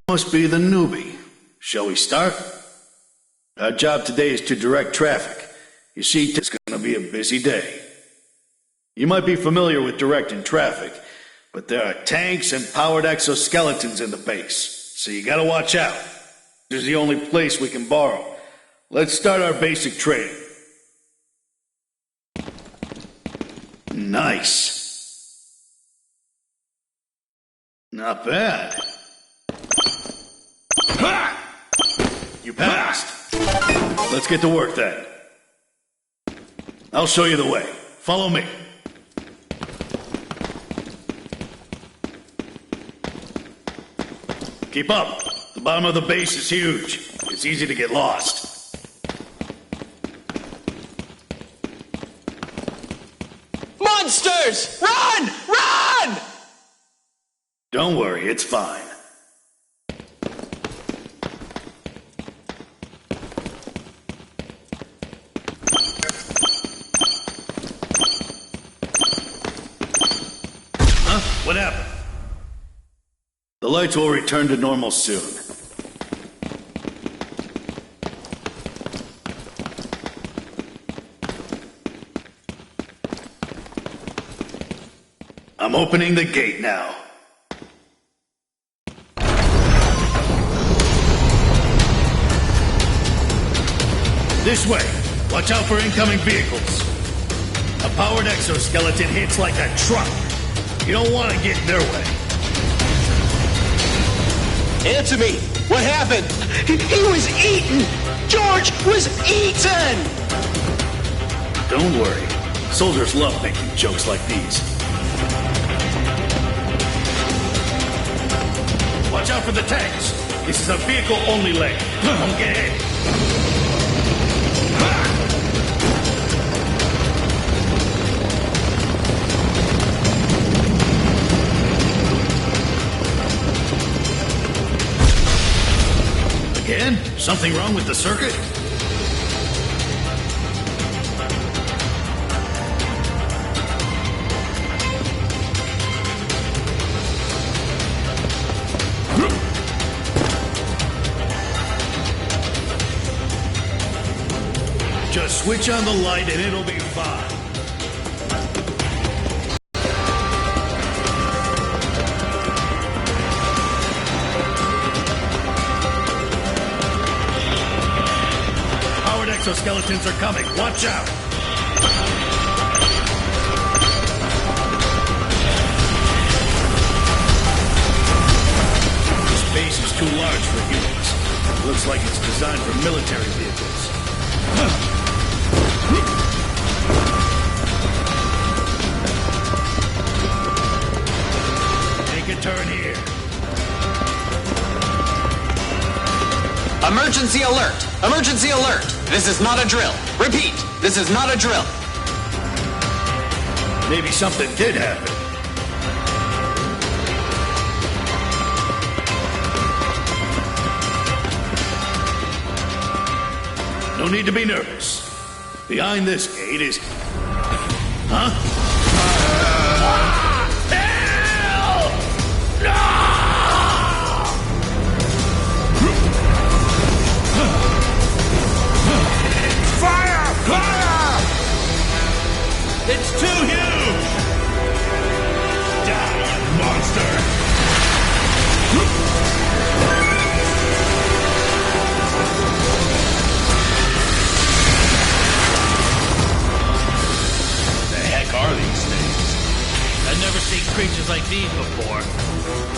must be the newbie. Shall we start? Our job today is to direct traffic. You see, it's going to be a busy day. You might be familiar with directing traffic, but there are tanks and powered exoskeletons in the base, so you gotta watch out. This is the only place we can borrow. Let's start our basic training. Nice. Not bad. Ha! You passed. Let's get to work then. I'll show you the way. Follow me. Keep up. The bottom of the base is huge. It's easy to get lost. Monsters! Run! Run! Don't worry, it's fine. Huh? What happened? The lights will return to normal soon. I'm opening the gate now. This way. Watch out for incoming vehicles. A powered exoskeleton hits like a truck. You don't want to get in their way. Answer me! What happened? He was eaten! George was eaten! Don't worry. Soldiers love making jokes like these. Watch out for the tanks. This is a vehicle-only lane. Don't get hit. Again? Something wrong with the circuit? Just switch on the light and it'll be fine. Exoskeletons are coming. Watch out! This base is too large for humans. Looks like it's designed for military vehicles. Take a turn here. Emergency alert! Emergency alert! This is not a drill. Repeat, this is not a drill. Maybe something did happen. No need to be nervous. Behind this gate is... Huh? Help! No! Fire! Fire! It's too huge! Die, you monster! The heck are these things? I've never seen creatures like these before.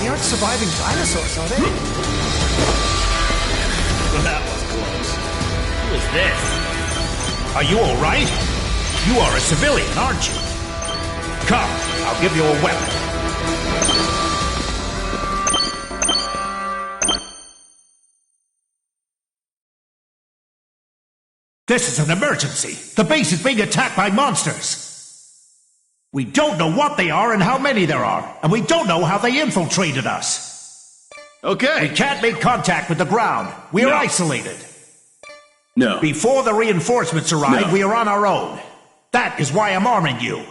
They aren't surviving dinosaurs, are they? Well, that was close. Who is this? Are you all right? You are a civilian, aren't you? Come, I'll give you a weapon. This is an emergency. The base is being attacked by monsters. We don't know what they are and how many there are, and we don't know how they infiltrated us. Okay. We can't make contact with the ground. We are isolated. No. Before the reinforcements arrive, we are on our own. That is why I'm arming you.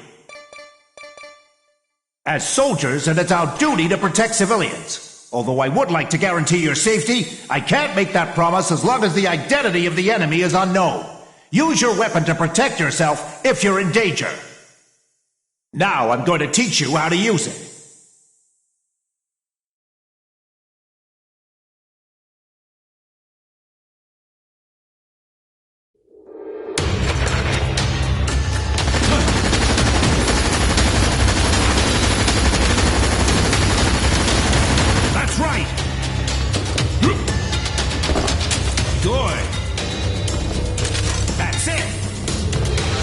As soldiers, and it's our duty to protect civilians. Although I would like to guarantee your safety, I can't make that promise as long as the identity of the enemy is unknown. Use your weapon to protect yourself if you're in danger. Now I'm going to teach you how to use it. That's right! Good! That's it!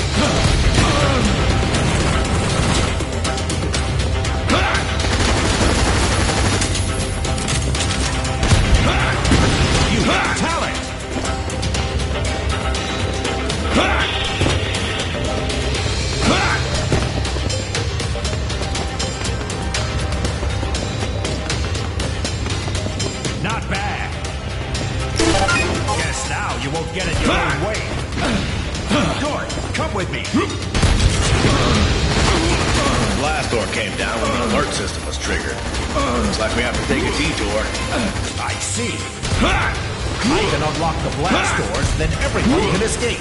You have talent! Not bad. Guess now you won't get it your own way. Good, come with me. Blast door came down when the alert system was triggered. Looks like we have to take a detour. I see. I can unlock the blast doors, then everyone can escape.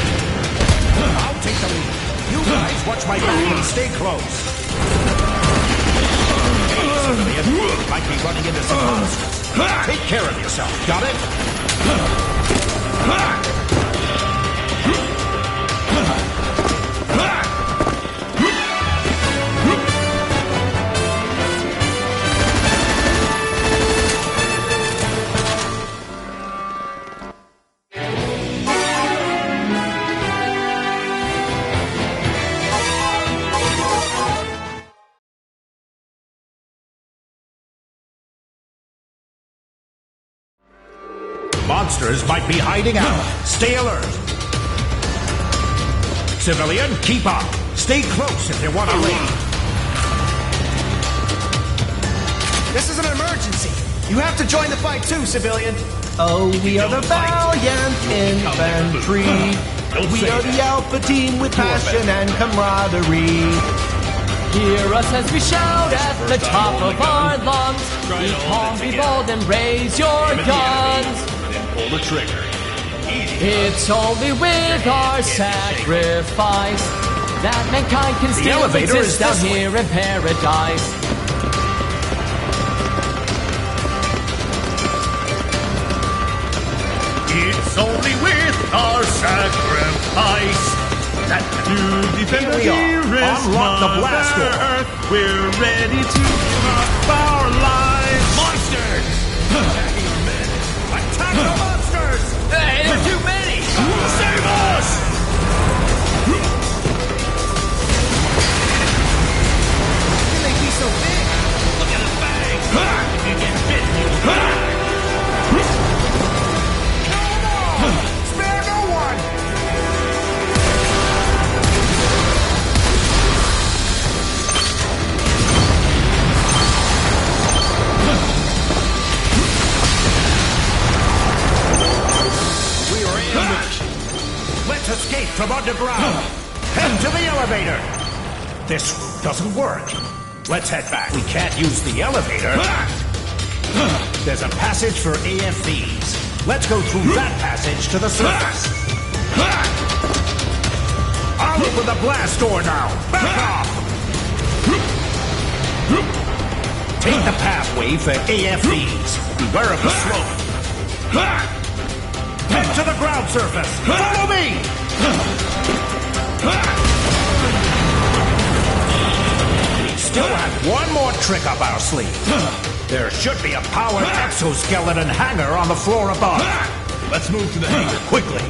I'll take the lead. You guys watch my back and stay close. Hey, civilian, might be running into some monsters. Take care of yourself, got it? Monsters might be hiding out. Stay alert. Civilian, keep up. Stay close if you want to leave. This is an emergency. You have to join the fight too, civilian. Oh, we are the valiant infantry. We are the alpha team with passion and camaraderie. Hear us as we shout at the top of our lungs. Be calm, be bold, and raise your guns. Pull the trigger. It's only with our sacrifice that mankind can still elevator exist is down this way. here in paradise. It's only with our sacrifice that To defend Here we are. the dearest Unlock the blast door. Mother Earth, we're ready to give up our lives. monsters! Attack the monsters! Hey, there are too many! Save us! How can they be so big? Look at his bang! If you get bit, you'll die! Kill them all! Spare no one! We are ambushed. Let's escape from underground. Head to the elevator. This route doesn't work. Let's head back. We can't use the elevator. There's a passage for AFVs. Let's go through that passage to the surface. I'll open the blast door now. Back off! Take the pathway for AFVs. Beware of the slope. Head to the ground surface. Follow me! We still have one more trick up our sleeve. There should be a powered exoskeleton hangar on the floor above. Let's move to the hangar quickly.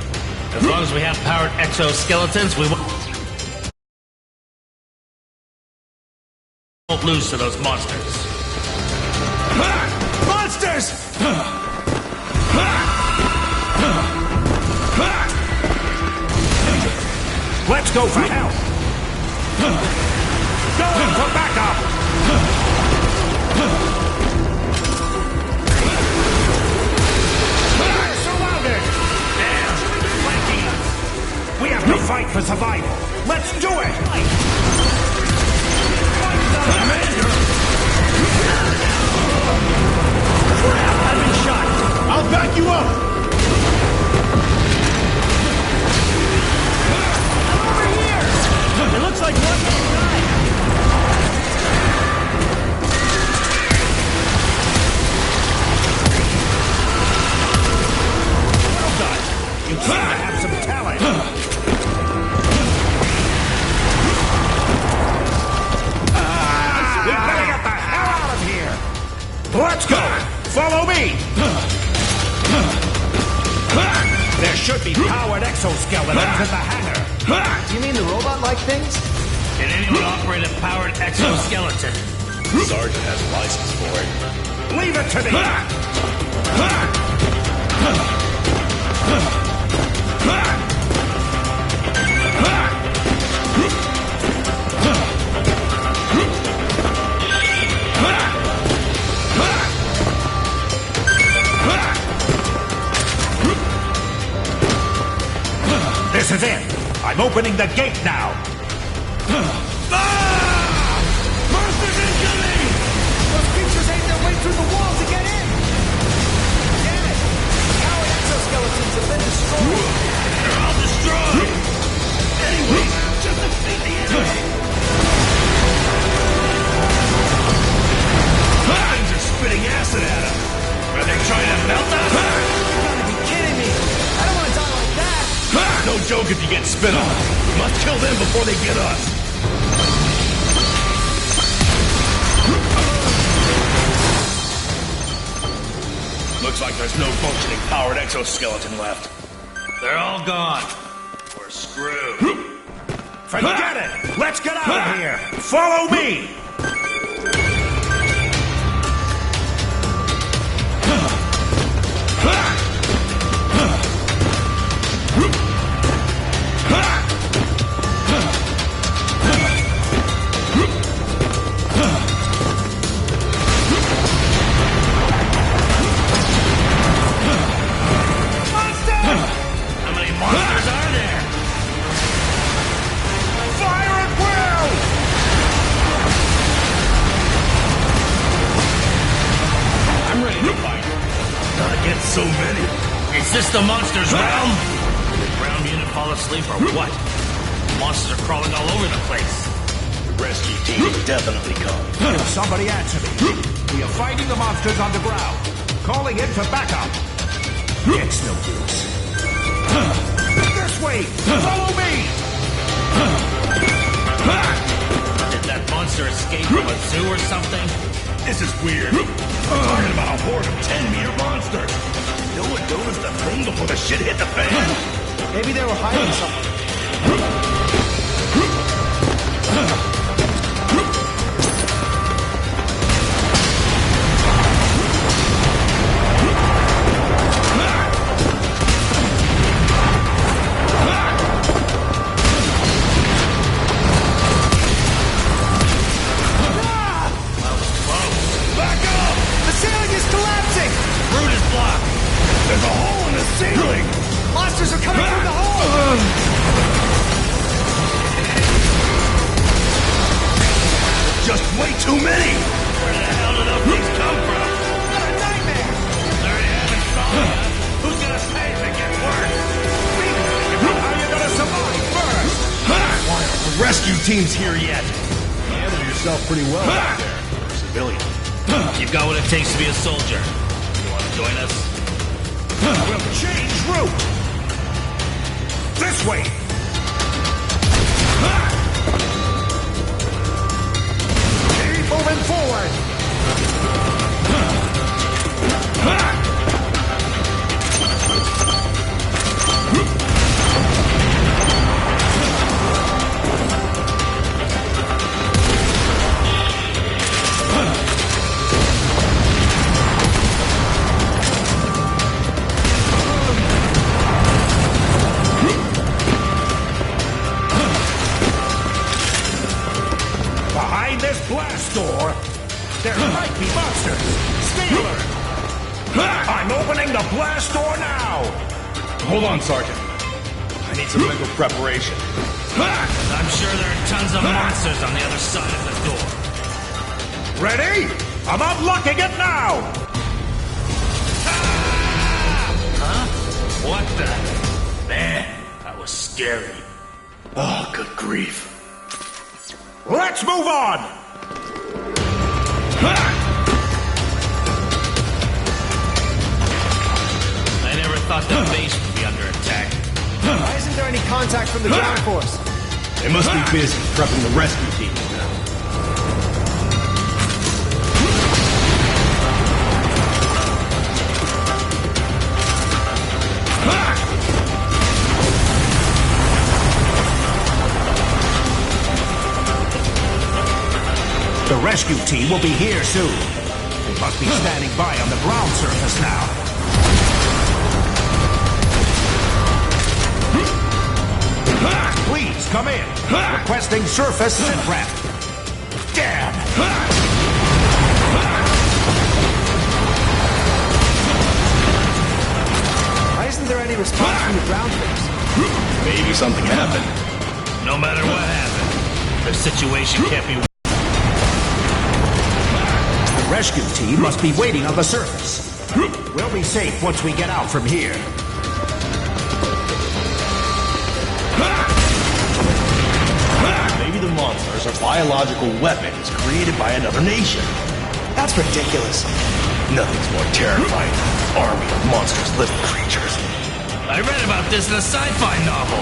As long as we have powered exoskeletons, we won't lose to those monsters. Monsters! Let's go for help! Go in for backup! fight for survival. Let's do it! I've been shot. I'll back you up. I'm over here! It looks like one man died. Well done. You seem to have some talent. We better get the hell out of here. Let's go. Follow me. There should be powered exoskeletons in the hangar. You mean the robot-like things? Can anyone operate a powered exoskeleton? Sergeant has a license for it. Leave it to me. This is it. I'm opening the gate now. Monsters incoming! Those creatures ate their way through the wall to get in! Damn it! Powered exoskeletons have been destroyed! They're all destroyed! Anyway, just defeat the enemy! Things are spitting acid at us! Are they trying to melt us? You gotta be kidding me! I don't want to die like that! No joke if you get spit on. We must kill them before they get us. Looks like there's no functioning powered exoskeleton left. They're all gone. We're screwed. Forget it. Let's get out of here. Follow me. How many monsters are there? Fire at will. I'm ready to fight. Not against so many. Is this the monster's realm? Did ground unit fall asleep or what? Monsters are crawling all over the place. The rescue team will definitely come. Somebody answer me. We are fighting the monsters underground. Calling in for backup. It's no use. This way. Follow me. Did that monster escape from a zoo or something? This is weird. Talking about a horde of 10-meter monsters. No one noticed a thing before the shit hit the fan. Maybe they were hiding something. Back up! The ceiling is collapsing! Route is blocked. There's a hole in the ceiling! Monsters are coming through the hole! Just way too many! Where the hell did those things come from? What a nightmare! They already haven't solved us. Who's gonna pay if it gets worse? How are you gonna survive first? Why aren't the rescue teams here yet? You handle yourself pretty well out there for a civilian. You've got what it takes to be a soldier. You want to join us? We'll change route. This way. Keep moving forward. Behind this blast door, there might be monsters. Stay alert. I'm opening the blast door now. Hold on, Sergeant. I I need some mental preparation. I'm sure there are tons of monsters on the other side of the door. Ready? I'm unlocking it now! Huh? What the? Man, that was scary. Oh, good grief. Let's move on! I never thought the base would be under attack. Why isn't there any contact from the ground force? They must be busy prepping the rescue teams now. The rescue team will be here soon. They must be standing by on the ground surface now. Please come in. Requesting surface sit rep. Damn! Why isn't there any response from the ground force? Maybe something happened. No matter what happened, the situation can't be. The rescue team must be waiting on the surface. We'll be safe once we get out from here. Maybe the monsters are biological weapons created by another nation. That's ridiculous. Nothing's more terrifying than an army of monstrous living creatures. I read about this in a sci-fi novel.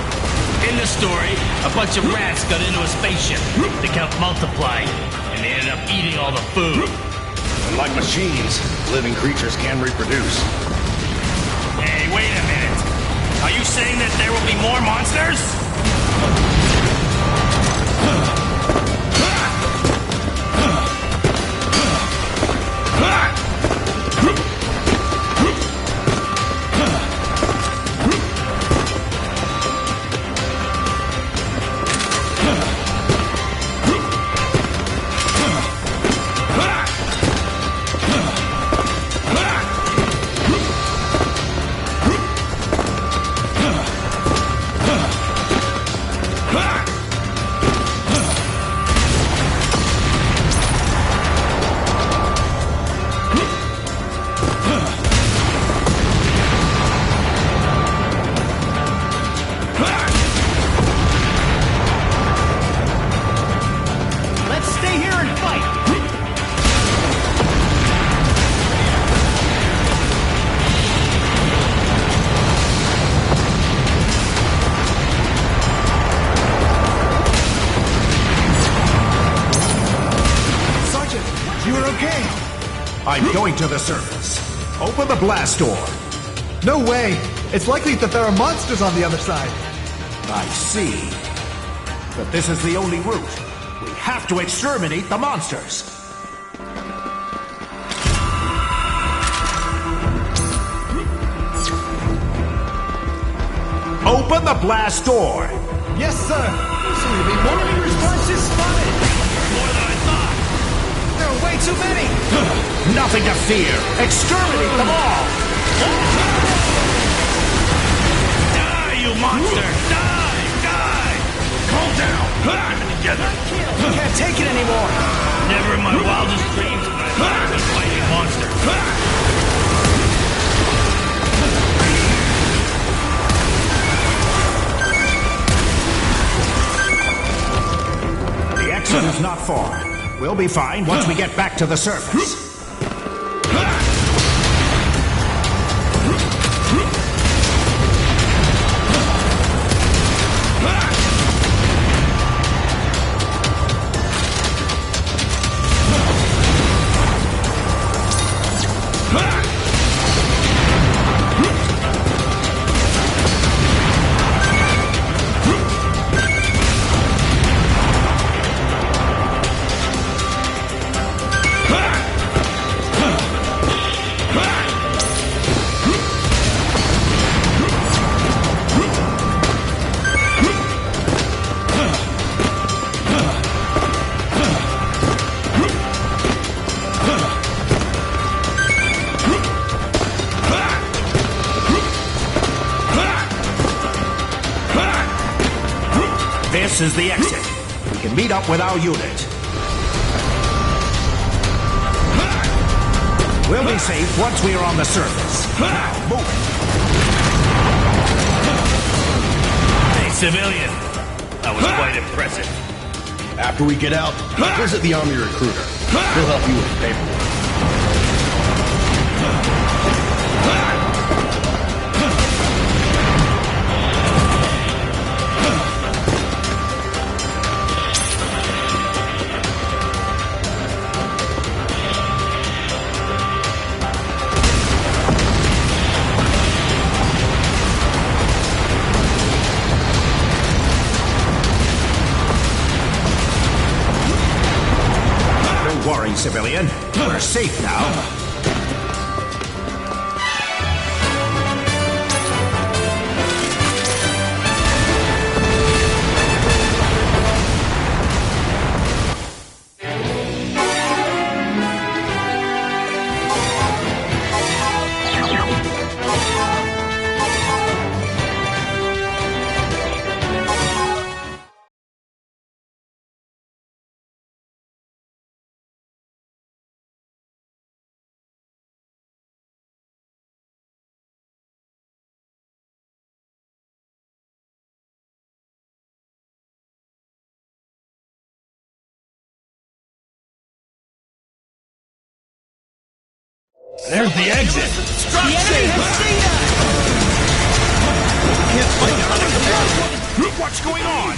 In the story, a bunch of rats got into a spaceship. They kept multiplying, and they ended up eating all the food. And like machines, living creatures can reproduce. Hey, wait a minute. Are you saying that there will be more monsters? Let's stay here and fight! Sergeant, you are okay? I'm going to the surface. Open the blast door. No way! It's likely that there are monsters on the other side. I see. But this is the only route. We have to exterminate the monsters. Open the blast door. Yes, sir! Soon to be more enemy responses spotted! More than I thought. There are way too many! Nothing to fear. Exterminate them all. Die, you monster! Die! Die! Calm down. Get it together. Can't take it anymore! Never in my wildest dreams would I thought I'd be fighting monsters. The exit is not far. We'll be fine once we get back to the surface. This is the exit. We can meet up with our unit. We'll be safe once we are on the surface. Now, move. Hey, civilian. That was quite impressive. After we get out, visit the Army recruiter. He'll help you with paperwork. Don't worry, civilian. We're safe now. There's the exit. The enemy has seen us! What's going on?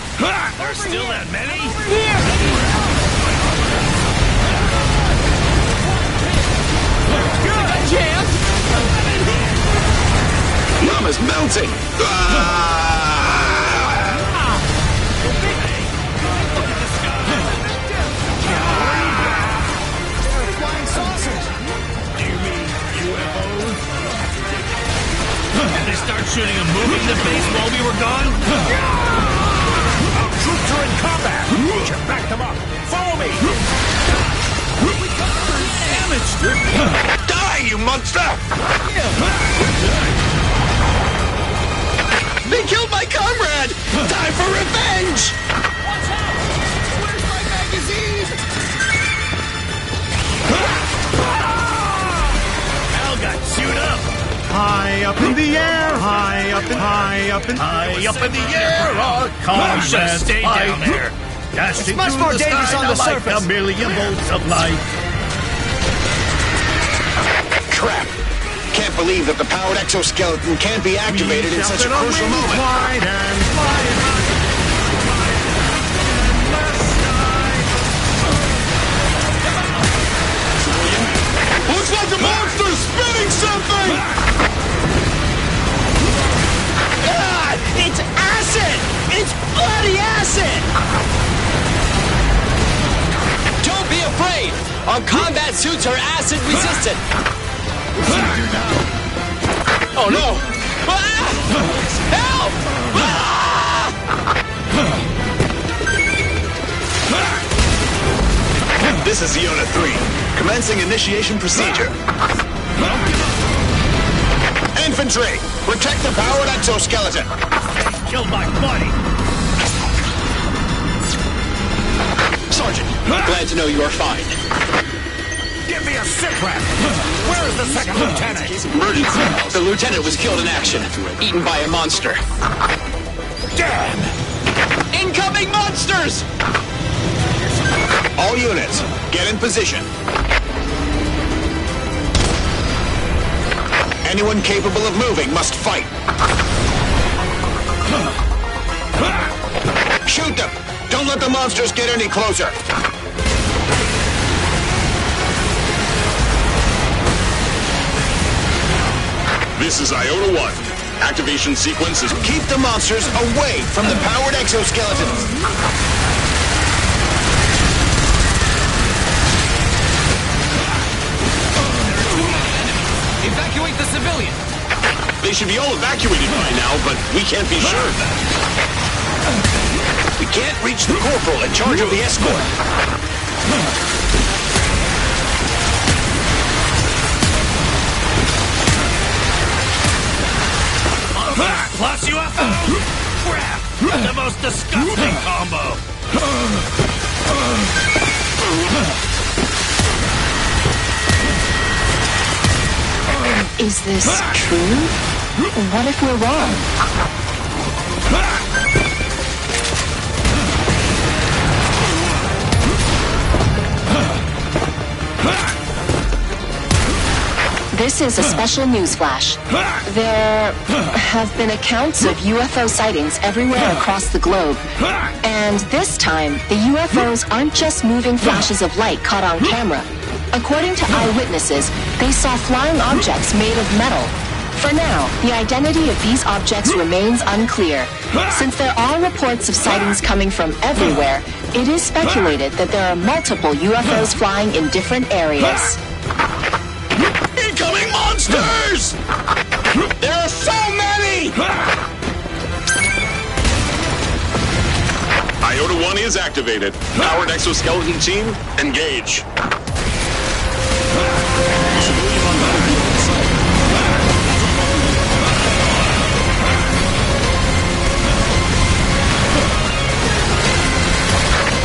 There's still that many? Here! Good chance! Mama's melting! Flying saucers! Did they start shooting a movie in the face while we were gone? Our troops are in combat. We should back them up. Follow me. Die, you monster! They killed my comrade! Time for revenge! Watch out! Where's my magazine? Al got chewed up. High up in the air, high up in the air, our You should have stayed down there. It's much more dangerous on the surface. A million volts of light. Crap. Can't believe that the powered exoskeleton can't be activated in such a crucial moment. Looks like the monster's spitting something! God! It's acid! It's bloody acid! Don't be afraid! Our combat suits are acid resistant! Oh no! Ah! Help! Ah! This is Unit 3. Commencing initiation procedure. Infantry! Protect the powered exoskeleton! Killed my buddy. Sergeant, glad to know you are fine. Give me a sit rep. Where is the second lieutenant? Emergency. The lieutenant was killed in action, eaten by a monster. Damn! Incoming monsters! All units, get in position. Anyone capable of moving must fight. Shoot them! Don't let the monsters get any closer. This is Iota 1. Activation sequence is... Keep the monsters away from the powered exoskeletons. Evacuate the civilian! They should be all evacuated by now, but we can't be sure of that. We can't reach the corporal in charge of the escort. Plus UFO? Crap! The most disgusting call combo. Is this true? What if we're wrong? This is a special news flash. There have been accounts of UFO sightings everywhere across the globe. And this time, the UFOs aren't just moving flashes of light caught on camera. According to eyewitnesses, they saw flying objects made of metal. For now, the identity of these objects remains unclear. Since there are reports of sightings coming from everywhere, it is speculated that there are multiple UFOs flying in different areas. Incoming monsters! There are so many! Iota 1 is activated. Powered exoskeleton team, engage.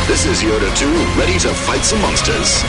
This is Yoda 2, ready to fight some monsters.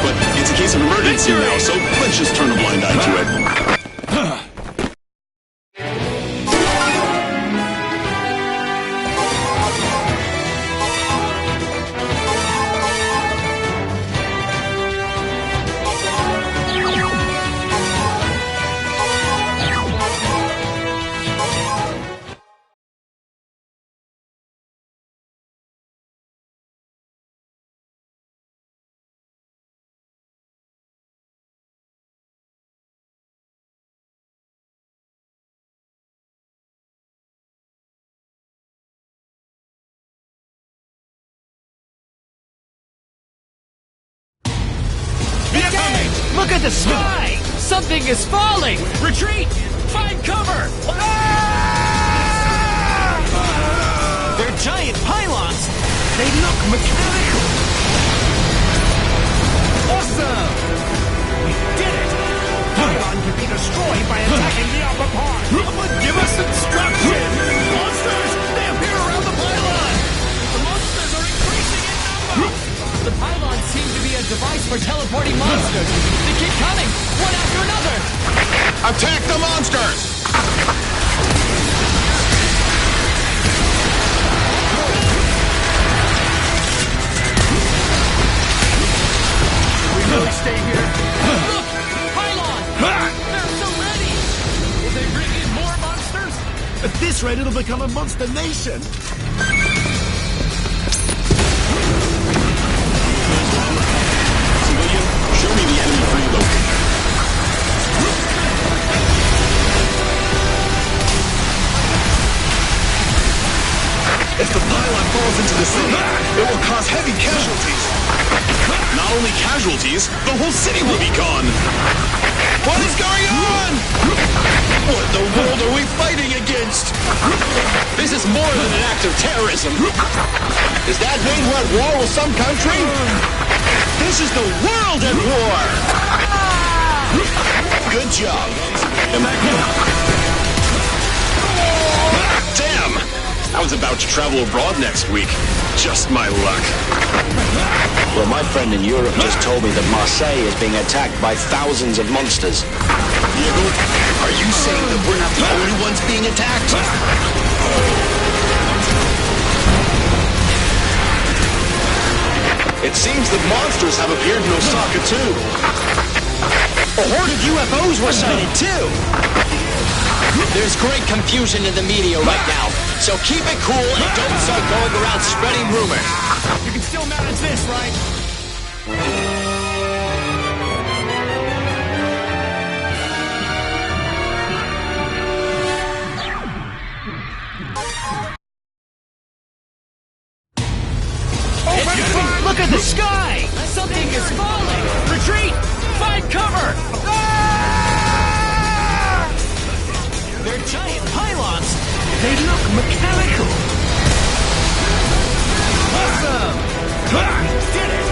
But it's a case of emergency now, so let's just turn a blind eye to it. Look at the sky! Something is falling! Retreat! Find cover! They're giant pylons! They look mechanical! Awesome! We did it! Pylon can be destroyed by attacking the upper part! But give us instructions! Monsters! They appear around the pylon! The monsters are increasing in number! The pylons seem to be a device for teleporting monsters. They keep coming, one after another. Attack the monsters! We really stay here? Look! Pylon! They're so ready! Will they bring in more monsters? At this rate, it'll become a monster nation. Show me the enemy free location. If the pylon falls into the city, it will cause heavy casualties. Not only casualties, the whole city will be gone. What is going on? What in the world are we fighting against? This is more than an act of terrorism. Does that mean we're at war with some country? This is the world at war! Good job. Damn! I was about to travel abroad next week. Just my luck. Well, my friend in Europe just told me that Marseille is being attacked by thousands of monsters. Diego, are you saying that we're not the only ones being attacked? It seems that monsters have appeared in Osaka, too. A horde of UFOs were sighted, too. There's great confusion in the media right now, so keep it cool and don't start going around spreading rumors. You can still manage this, right? They look mechanical. Awesome! We did it!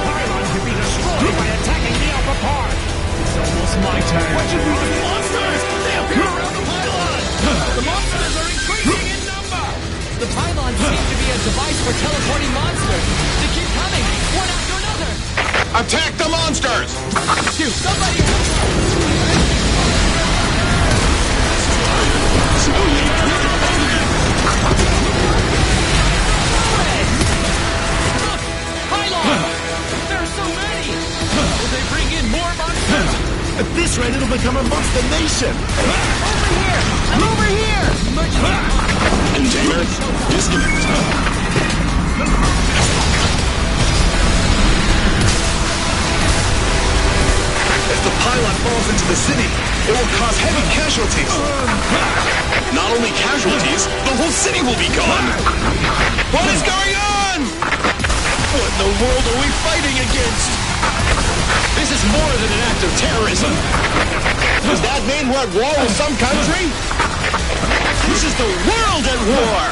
Pylon can be destroyed by attacking the upper part. It's almost my turn. What should we do? Monsters! They appear around the pylon! The monsters are increasing in number! The pylons seem to be a device for teleporting monsters. They keep coming, one after another! Attack the monsters! Dude, somebody help! Pylons! There are so many! Will they bring in more monsters? At this rate, it'll become a monster nation. Over here! I'm over here! Container disconnect. If the pylon falls into the city, it will cause heavy casualties. Not only casualties, the whole city will be gone. What is going on? What in the world are we fighting against? This is more than an act of terrorism. Does that mean we're at war with some country? This is the world at war!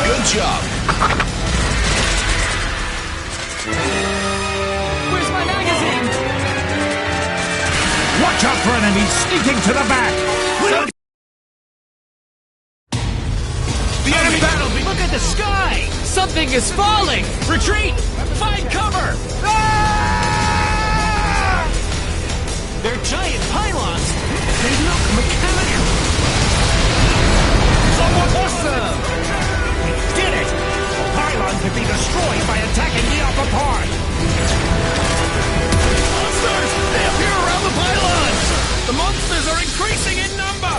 Good job. Where's my magazine? Watch out for enemies sneaking to the back. The enemy battle! Look at the sky! Something is falling! Retreat! Find cover! Ah! They're giant pylons! They look mechanical. Awesome! We did it! The pylon can be destroyed by attacking the upper part. Monsters! They appear around the pylons! The monsters are increasing in number!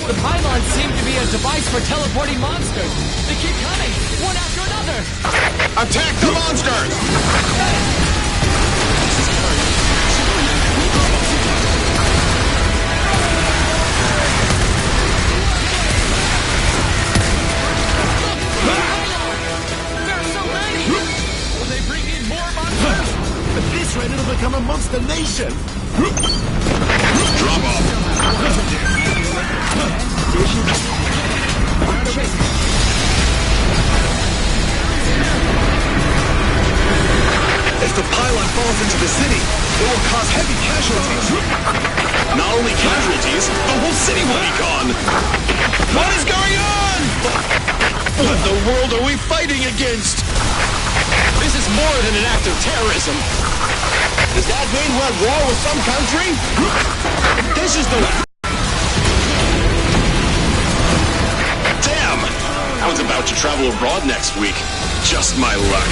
The pylons seem to be a device for teleporting monsters. They keep coming, one after another. Attack the monsters! There are so many! Will they bring in more monsters? At this rate, it'll become a monster nation. Drop off. If the pylon falls into the city, it will cause heavy casualties. Not only casualties, the whole city will be gone. What is going on? What in the world are we fighting against? This is more than an act of terrorism. Does that mean we're at war with some country? This is the... Damn! I was about to travel abroad next week. Just my luck.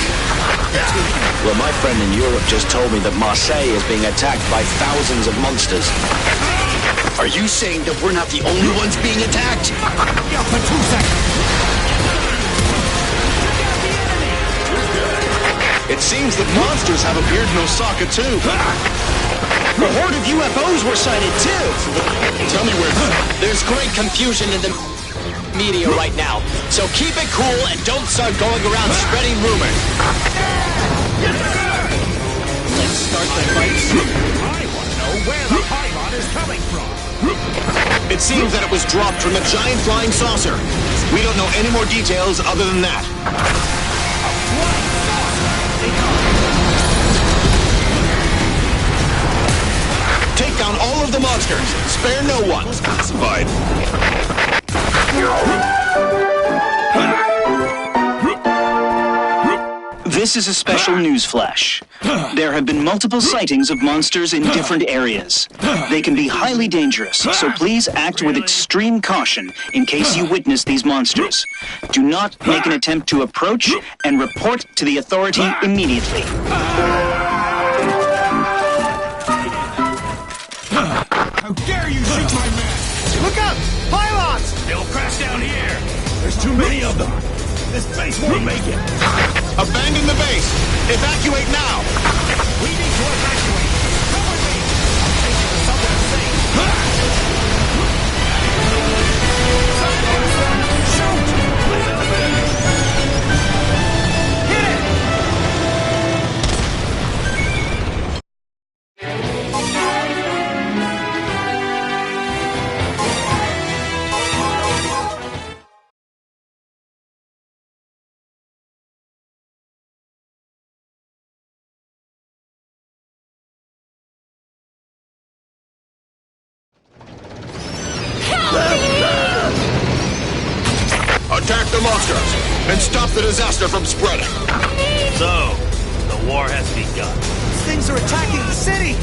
Well, my friend in Europe just told me that Marseille is being attacked by thousands of monsters. Are you saying that we're not the only ones being attacked? Yeah, for 2 seconds. It seems that monsters have appeared in Osaka, too. A horde of UFOs were sighted, too. Tell me where... There's great confusion in the media right now, so keep it cool and don't start going around spreading rumors. Let's start the fight soon. I want to know where the pylon is coming from. It seems that it was dropped from a giant flying saucer. We don't know any more details other than that. Take down all of the monsters. Spare no one. Classified. This is a special news flash. There have been multiple sightings of monsters in different areas. They can be highly dangerous, so please act with extreme caution in case you witness these monsters. Do not make an attempt to approach and report to the authority immediately. How dare you shoot my man! Look up! Pylons! They'll crash down here. There's too many of them. This base won't make it. Abandon the base. Evacuate now. We need to evacuate. Cover me. I'll take you to somewhere safe. Shoot! Hit it! the monsters and stop the disaster from spreading. So, the war has begun. These things are attacking the city!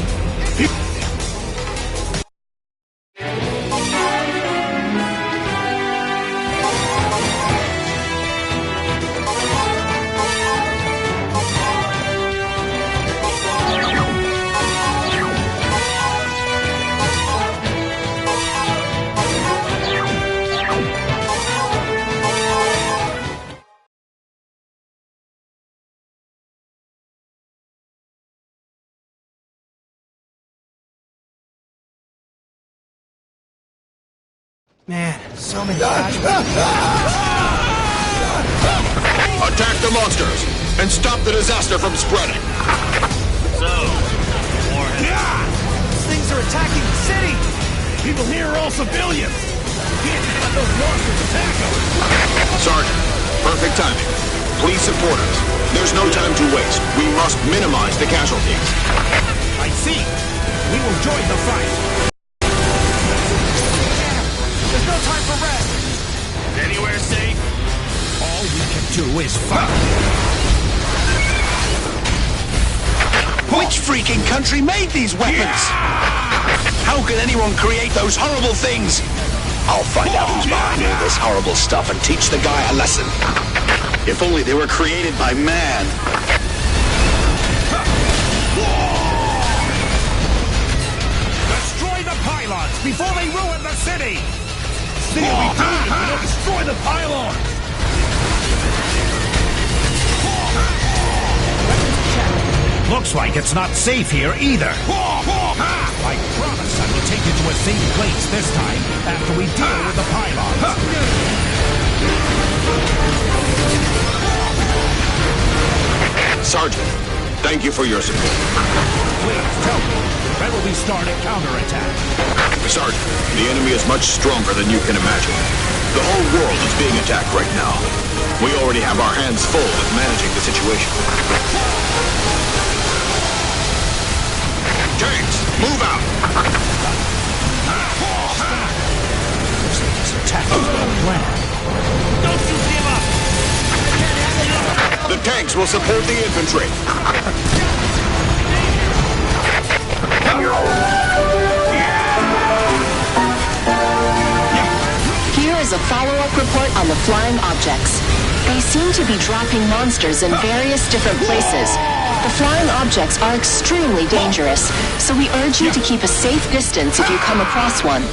Man, so many Attack the monsters and stop the disaster from spreading. So, the war has These things are attacking the city! People here are all civilians. Can't let those monsters attack them. Sergeant, perfect timing. Please support us. There's no time to waste. We must minimize the casualties. I see. We will join the fight. There's no time for rest! Is anywhere safe? All we can do is fight. Which freaking country made these weapons? How can anyone create those horrible things? I'll find out who's behind all this horrible stuff and teach the guy a lesson. If only they were created by man. Destroy the pylons before they ruin the city. City will be doomed if we don't destroy the pylon. Looks like it's not safe here either. I promise I will take you to a safe place this time after we deal with the pylons. Sergeant, thank you for your support. Please tell me, when will we start a counterattack? Sergeant, the enemy is much stronger than you can imagine. The whole world is being attacked right now. We already have our hands full with managing the situation. Tanks, move out! This attack is no plan. Don't you give up! The tanks will support the infantry. Here is a follow-up report on the flying objects. They seem to be dropping monsters in various different places. The flying objects are extremely dangerous, so we urge you to keep a safe distance if you come across one.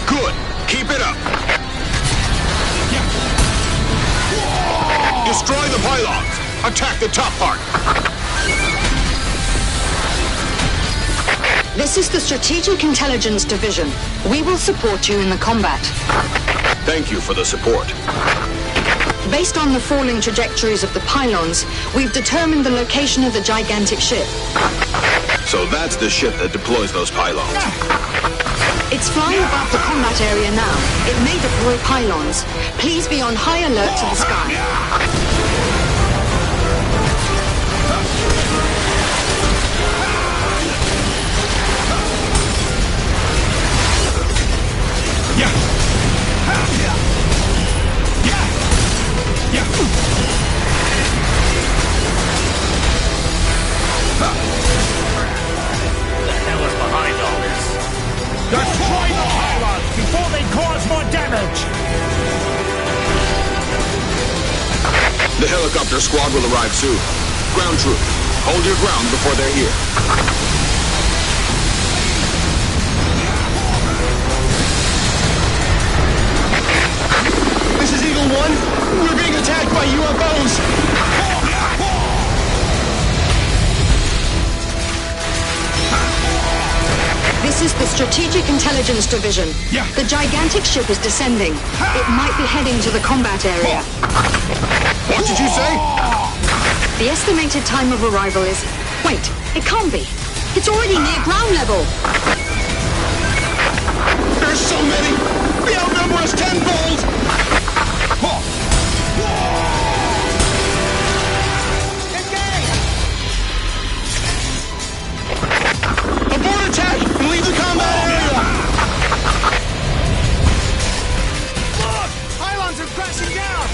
Good. Keep it up. Destroy the pylons. Attack the top part. This is the Strategic Intelligence Division. We will support you in the combat. Thank you for the support. Based on the falling trajectories of the pylons, we've determined the location of the gigantic ship. So that's the ship that deploys those pylons. It's flying above the combat area now. It may deploy pylons. Please be on high alert to the sky. The hell is behind all this? Destroy the pylons before they cause more damage. The helicopter squad will arrive soon. Ground troop, hold your ground before they're here. This is Eagle 1. We're being attacked by UFOs. This is the Strategic Intelligence Division. The gigantic ship is descending. It might be heading to the combat area. What did you say? The estimated time of arrival is... Wait, it can't be. It's already near ground level. There's so many. We outnumber us tenfold! Abort attack and leave the combat area! Look! Pylons are crashing down!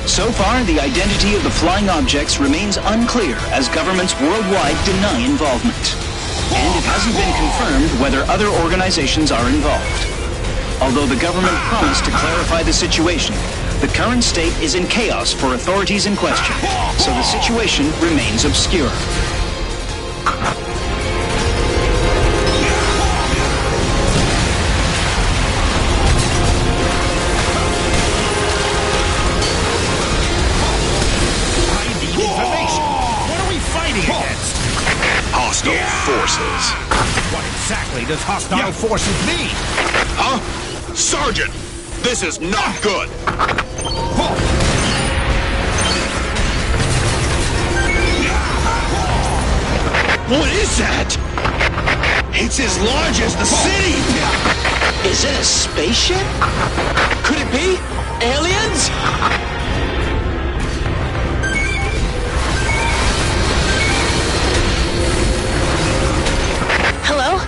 So far, the identity of the flying objects remains unclear as governments worldwide deny involvement. And it hasn't been confirmed whether other organizations are involved. Although the government promised to clarify the situation, the current state is in chaos for authorities in question, so the situation remains obscure. Hostile forces. What exactly does hostile forces mean? Huh? Sergeant, this is not good. What is that? It's as large as the city. Is it a spaceship? Could it be? Aliens? Hello?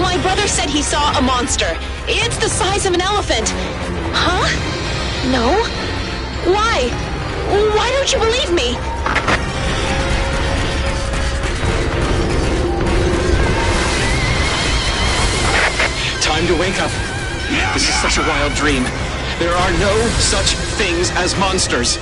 My brother said he saw a monster. It's the size of an elephant. Huh? No? Why? Why don't you believe me? Time to wake up. This is such a wild dream. There are no such things as monsters.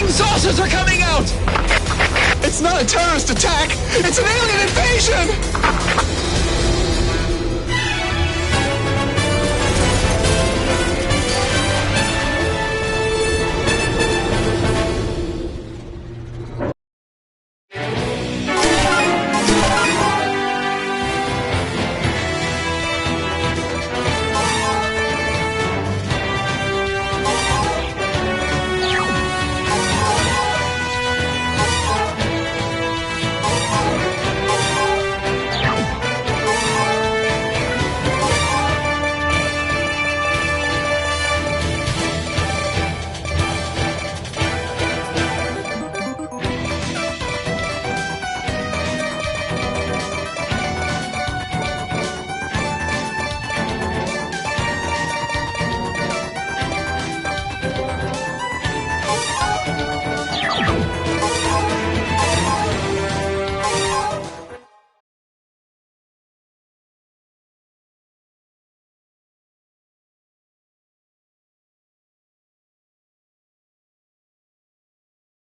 flying saucers are coming out! It's not a terrorist attack! It's an alien invasion!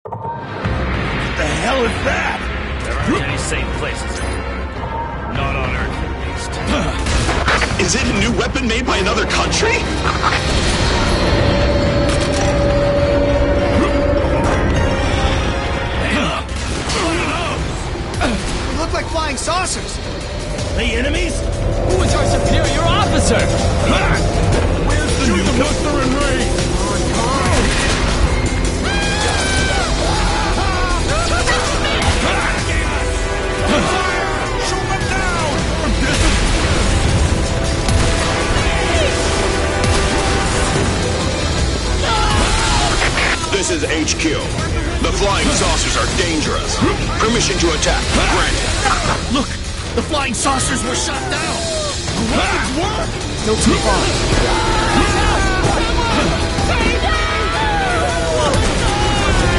What the hell is that? There aren't any safe places anymore. Not on Earth, at least. Is it a new weapon made by another country? They look like flying saucers. They enemies? Who is our superior officer? Where's the new Buster and Ray? Shoot them down! This is HQ. The flying saucers are dangerous. Permission to attack granted. Look, the flying saucers were shot down. The weapons work. Still too far.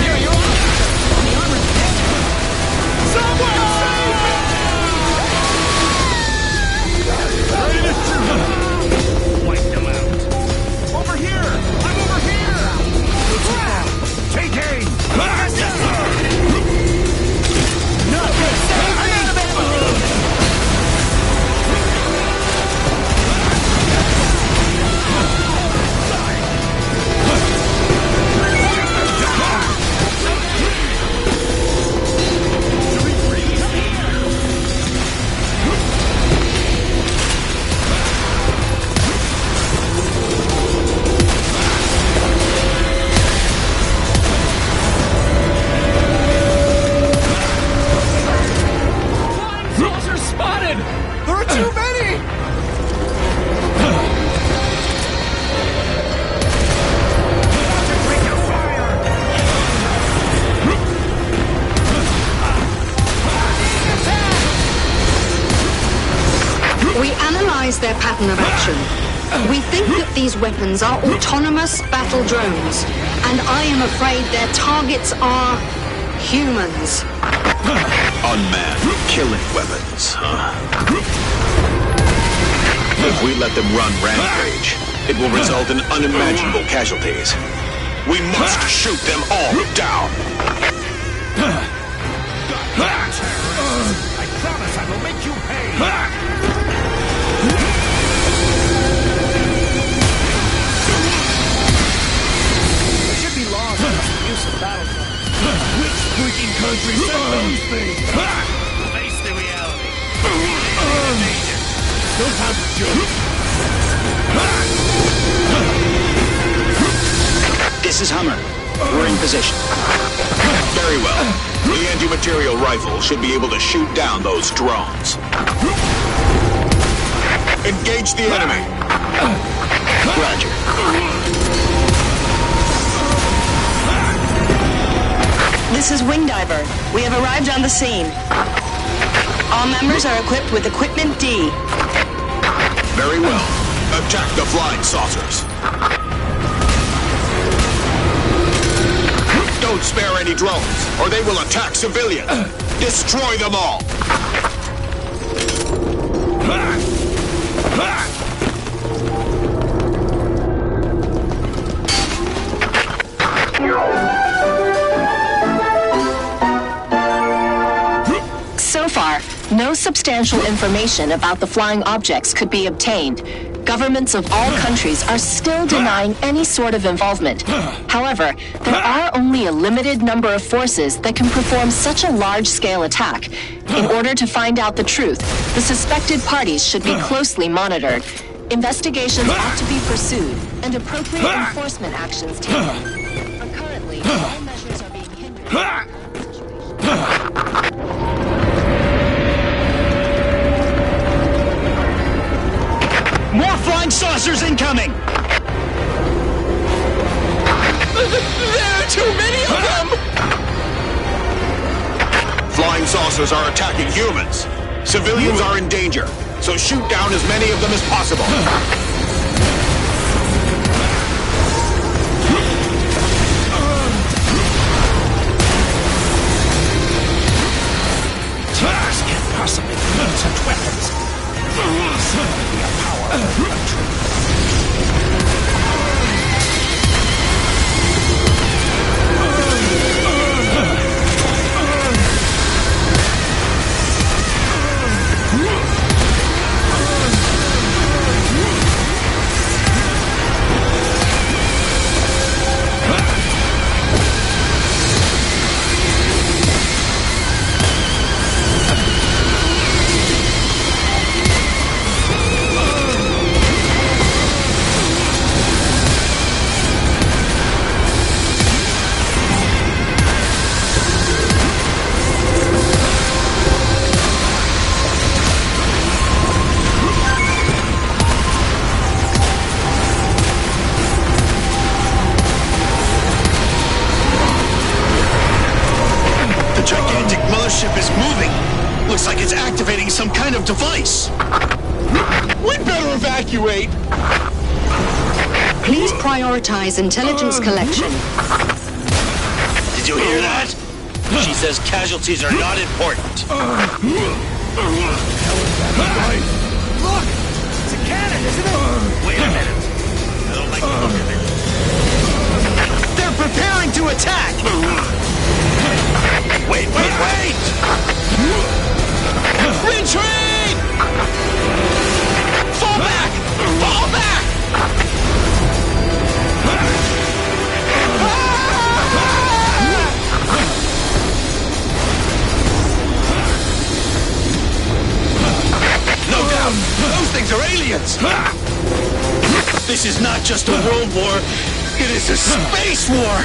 Here, you're on. The armor's dead. Someone save me! Ready to shoot! Wipe them out. Over here! I'm over here! Take aim! Yes, sir! No! I'm out of ammo! There are too many! We analyzed their pattern of action. We think that these weapons are autonomous battle drones, and I am afraid their targets are humans. Unmanned killing weapons, huh? If we let them run rampage, it will result in unimaginable casualties. We must shoot them all down. I promise I will make you pay! There should be laws against the use of battle drones. Which freaking country sent those things? Face the reality. No time to joke. This is Hummer. We're in position. Very well. The anti-material rifle should be able to shoot down those drones. Engage the enemy. Roger. This is Wingdiver. We have arrived on the scene. All members are equipped with Equipment D. Very well. Attack the flying saucers. Don't spare any drones, or they will attack civilians. Destroy them all. substantial information about the flying objects could be obtained, governments of all countries are still denying any sort of involvement. However, there are only a limited number of forces that can perform such a large-scale attack. In order to find out the truth, the suspected parties should be closely monitored. Investigations ought to be pursued, and appropriate enforcement actions taken. But currently, all measures are being hindered. More flying saucers incoming! There are too many of them! Flying saucers are attacking humans. Civilians are in danger, so shoot down as many of them as possible. Terrorists can't possibly need such weapons. The power of the country. Looks like it's activating some kind of device. We'd better evacuate. Please prioritize intelligence collection. Did you hear that? She says casualties are not important. Look! It's a cannon, isn't it? Wait a minute. I don't like the look of it. They're preparing to attack! Wait! Retreat! Fall back! Fall back! No doubt, those things are aliens! This is not just a world war, it is a space war!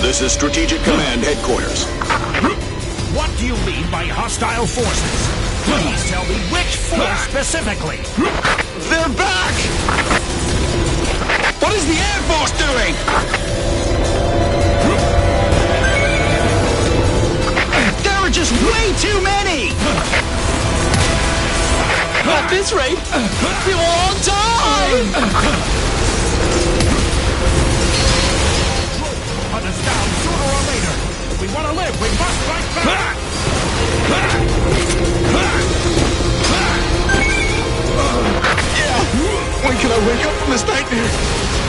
This is Strategic Command Headquarters. What do you mean by hostile forces? Please tell me which force specifically. They're back! What is the Air Force doing? There are just way too many! At this rate, we will all die! Hunt us down sooner or later. If we want to live, we must fight back. Yeah! When can I wake up from this nightmare?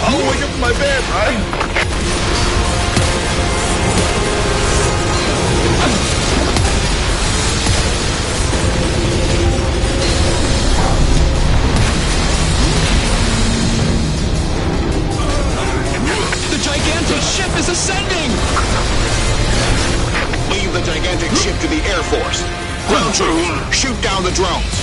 I'll wake up in my bed, right? The gigantic ship is ascending! Leave the gigantic ship to the Air Force. Ground troops, shoot down the drones.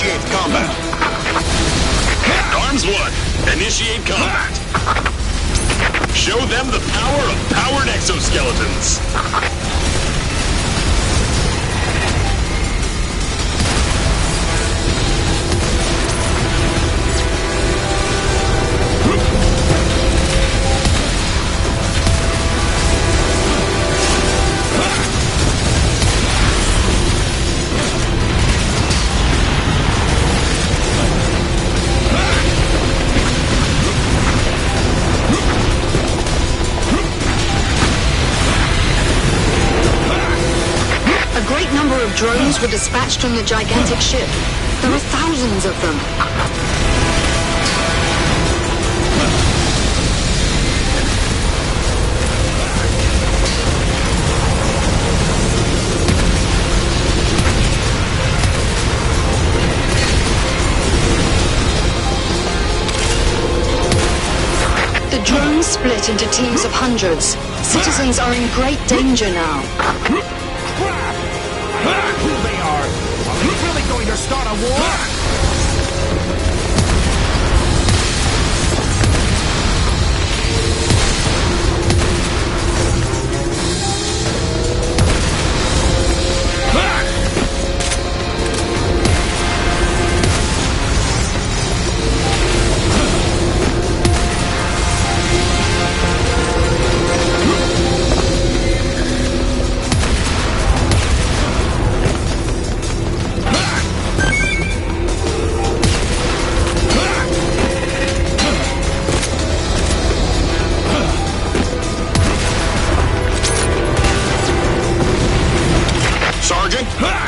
Initiate combat. Arms one. Initiate combat. Show them the power of powered exoskeletons. Drones were dispatched on the gigantic ship. There were thousands of them. The drones split into teams of hundreds. Citizens are in great danger now. Who they are? Are we really going to start a war?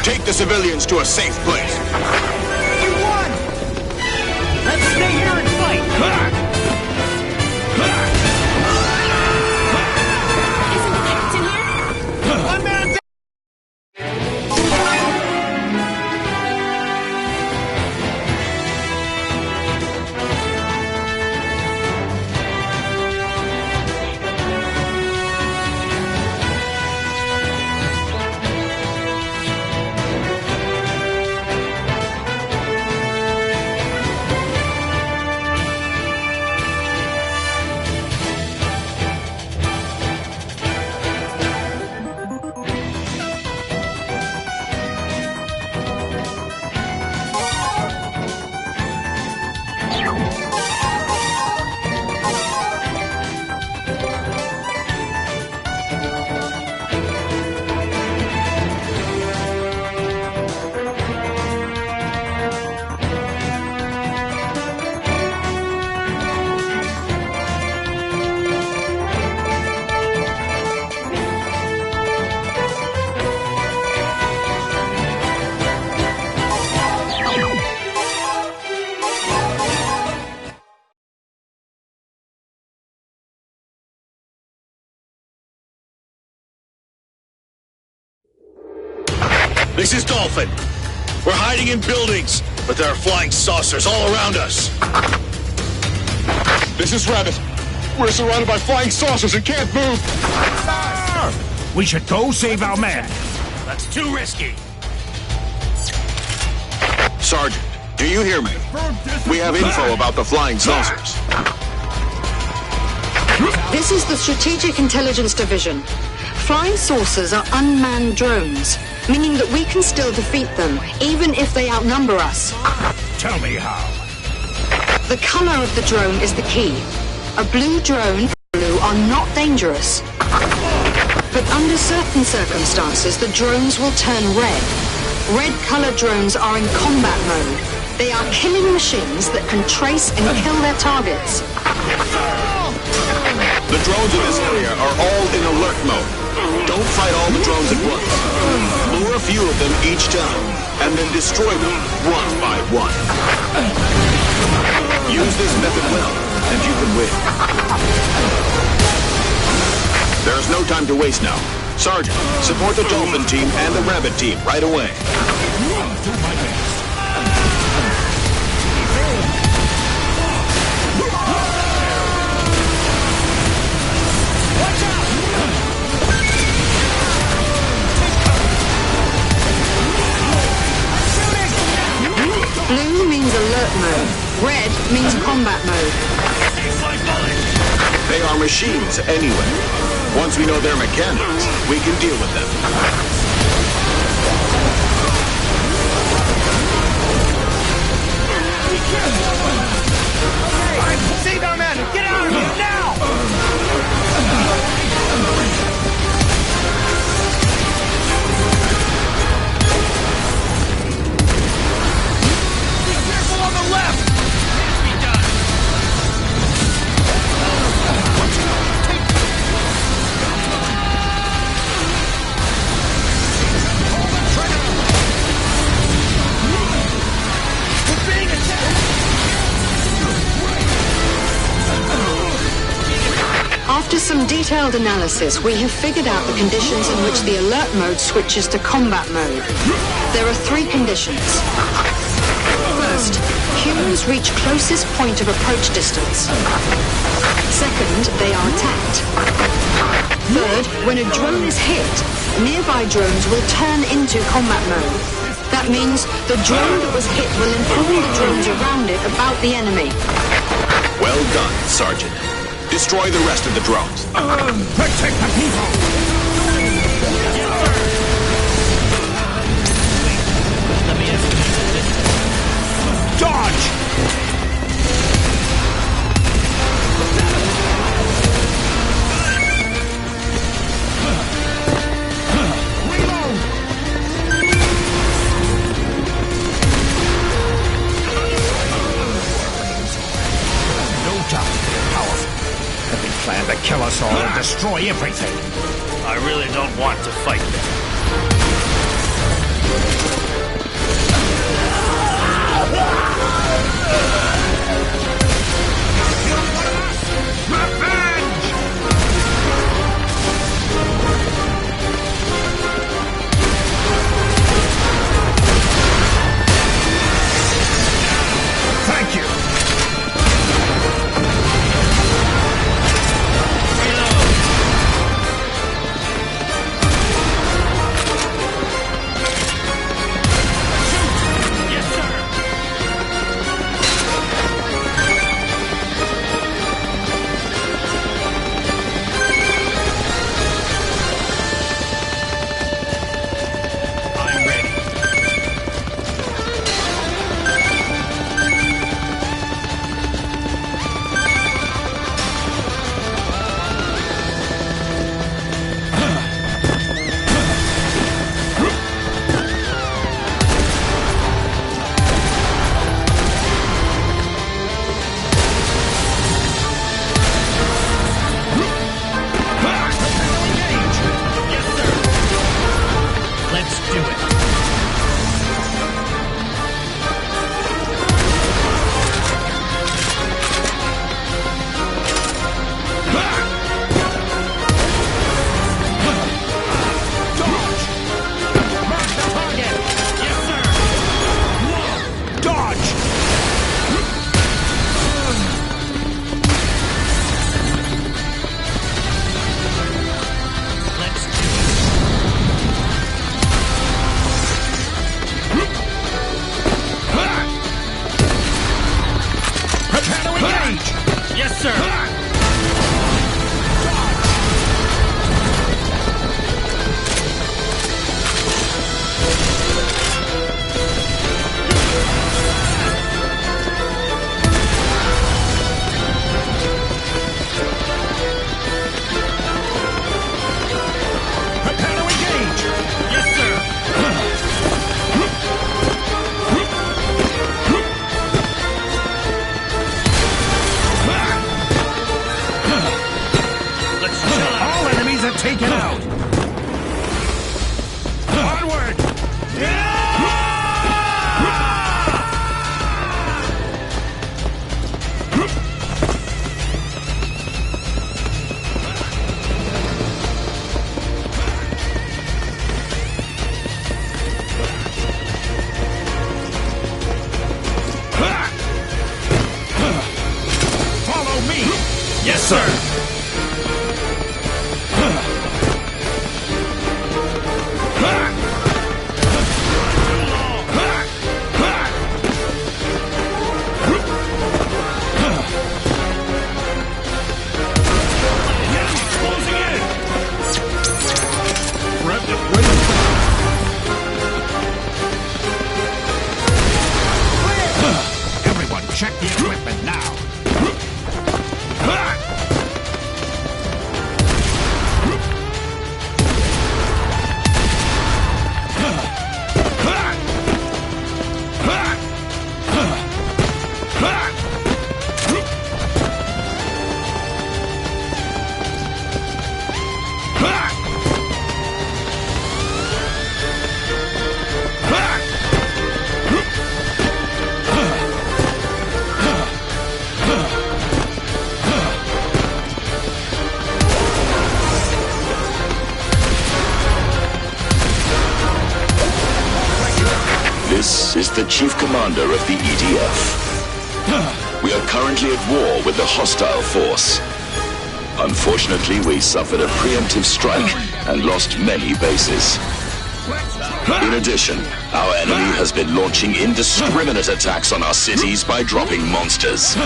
Take the civilians to a safe place. We won! Let's stay here and fight! Isn't the captain here? One man This is Dolphin. We're hiding in buildings, but there are flying saucers all around us. This is Rabbit. We're surrounded by flying saucers and can't move. We should go save our man. That's too risky. Sergeant, do you hear me? We have info about the flying saucers. This is the Strategic Intelligence Division. Flying saucers are unmanned drones, meaning that we can still defeat them, even if they outnumber us. Tell me how. The color of the drone is the key. A blue drone and blue are not dangerous. But under certain circumstances, the drones will turn red. Red-colored drones are in combat mode. They are killing machines that can trace and kill their targets. The drones in this area are all in alert mode. Don't fight all the drones at once. Lure a few of them each time, and then destroy them one by one. Use this method well, and you can win. There is no time to waste now. Sergeant, support the Dolphin team and the Rabbit team right away. Do my best. mode. Red means combat mode. They are machines anyway. Once we know their mechanics, we can deal with them. Seagull men, get out of here now! Be careful on the left! Can't be done! We're being attacked! After some detailed analysis, we have figured out the conditions in which the alert mode switches to combat mode. There are 3 conditions. First, humans reach closest point of approach distance. Second, they are attacked. Third, when a drone is hit, nearby drones will turn into combat mode. That means the drone that was hit will inform the drones around it about the enemy. Well done, Sergeant. Destroy the rest of the drones. Protect the people! Dodge! Reload! No doubt they're powerful. They plan to kill us all and destroy everything. I really don't want to fight them. Thank you. This is the Chief Commander of the EDF. We are currently at war with the hostile force. Unfortunately, we suffered a preemptive strike and lost many bases. In addition, our enemy has been launching indiscriminate attacks on our cities by dropping monsters.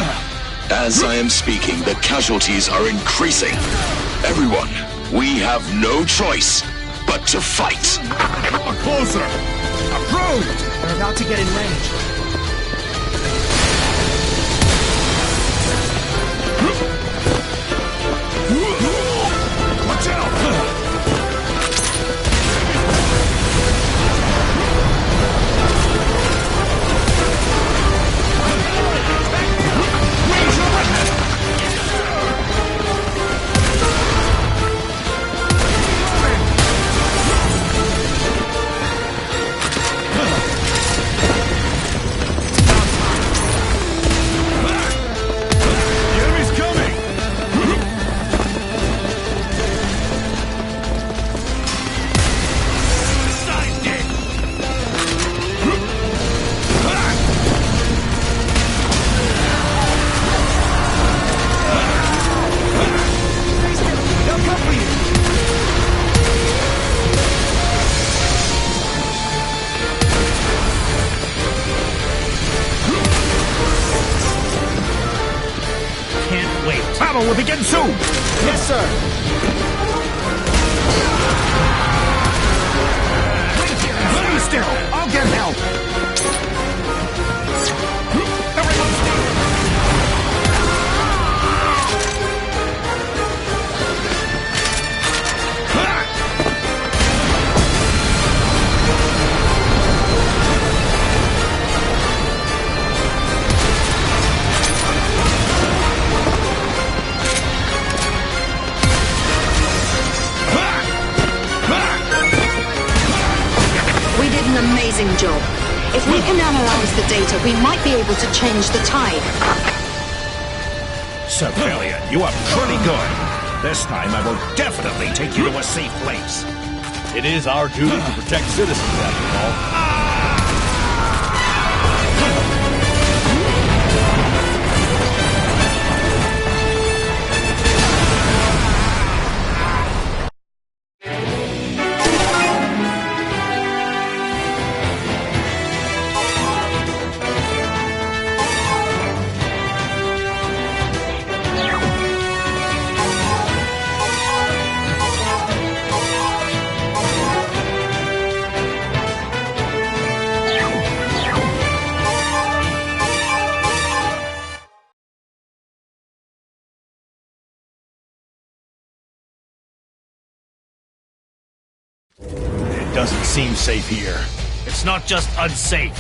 As I am speaking, the casualties are increasing. Everyone, we have no choice but to fight. Draw closer! Approved! We're about to get in range. Watch out! Battle will begin soon! Yes, sir! Stay still! I'll get help! Everyone stay! Amazing job. If we can analyze the data, we might be able to change the tide. Civilian, you are pretty good. This time I will definitely take you to a safe place. It is our duty to protect citizens, after all. It doesn't seem safe here. It's not just unsafe.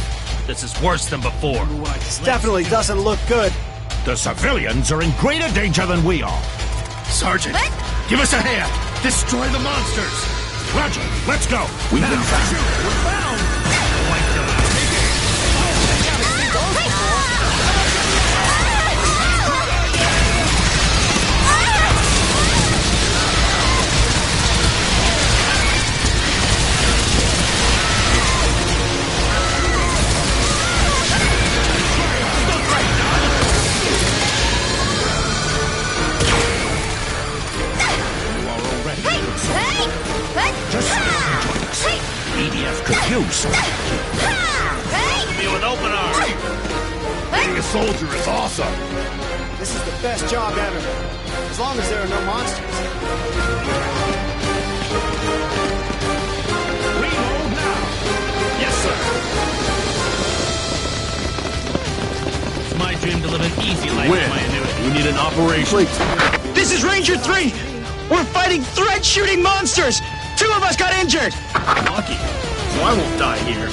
This is worse than before. This definitely doesn't look good. The civilians are in greater danger than we are. Sergeant, give us a hand! Destroy the monsters! Roger, let's go! We've been found! We're found! EDF confused. Me with open arms. Being a soldier is awesome. This is the best job ever. As long as there are no monsters. Reload now. Yes, sir. It's my dream to live an easy life in my annuity. We need an operation. This is Ranger 3! We're fighting threat-shooting monsters! 2 of us got injured! Lucky. So I won't die here.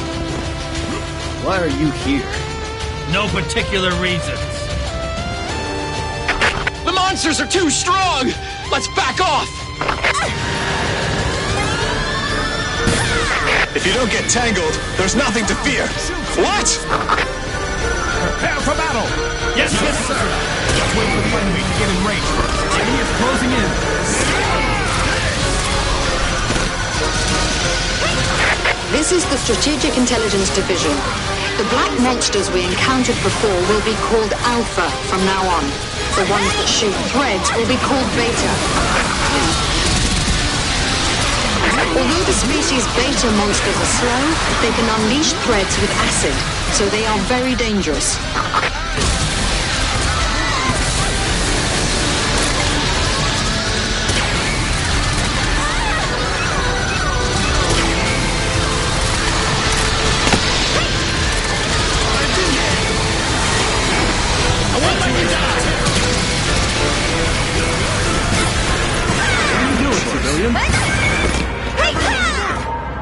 Why are you here? No particular reasons. The monsters are too strong! Let's back off! If you don't get tangled, there's nothing to fear. What? Prepare for battle! Yes, sir. Just wait for the enemy to get in range. The enemy is closing in. This This is the Strategic Intelligence Division. The black monsters we encountered before will be called Alpha from now on. The ones that shoot threads will be called Beta. Although the species Beta monsters are slow, they can unleash threads with acid, so they are very dangerous.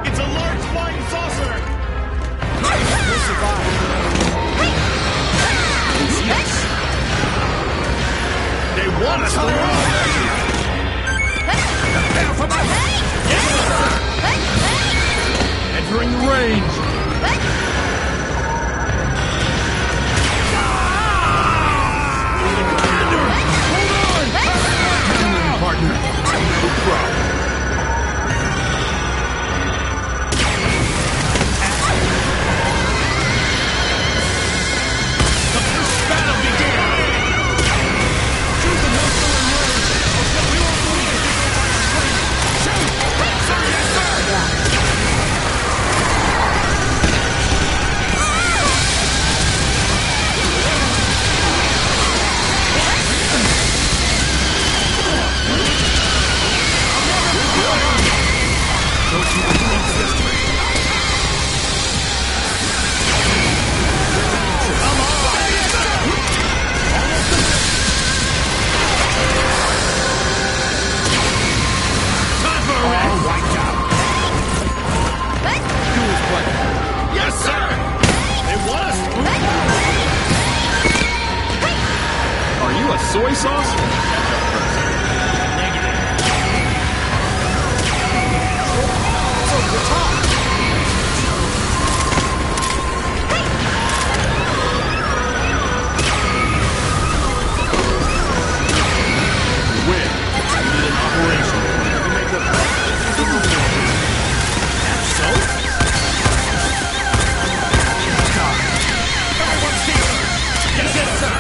It's a large flying saucer! We'll survive. They want us on their own! Prepare for battle! Entering the range! Commander! Hold on! Partner, no problem. Soy sauce? Negative. So the top. Win. We need an operation. We make the so? Everyone's here. Yes, sir.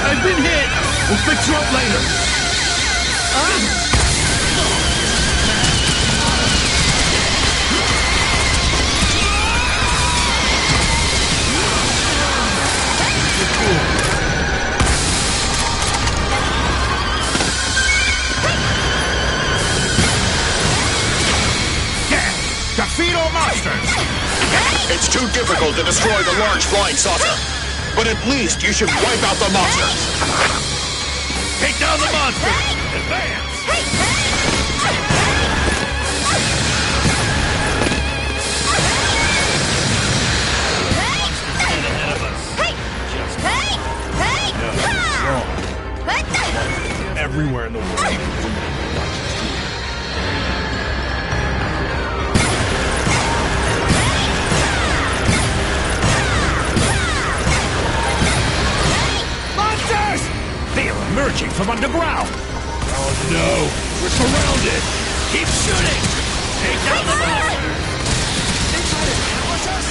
I've been hit! We'll fix you up later! Yeah! Defeat all monsters! It's too difficult to destroy the large flying saucer. But at least you should wipe out the monsters. Take down the monsters! Advance! Everywhere in the world. They are emerging from underground! Oh no! We're surrounded! Keep shooting! Take down the monsters! They try to ambush us?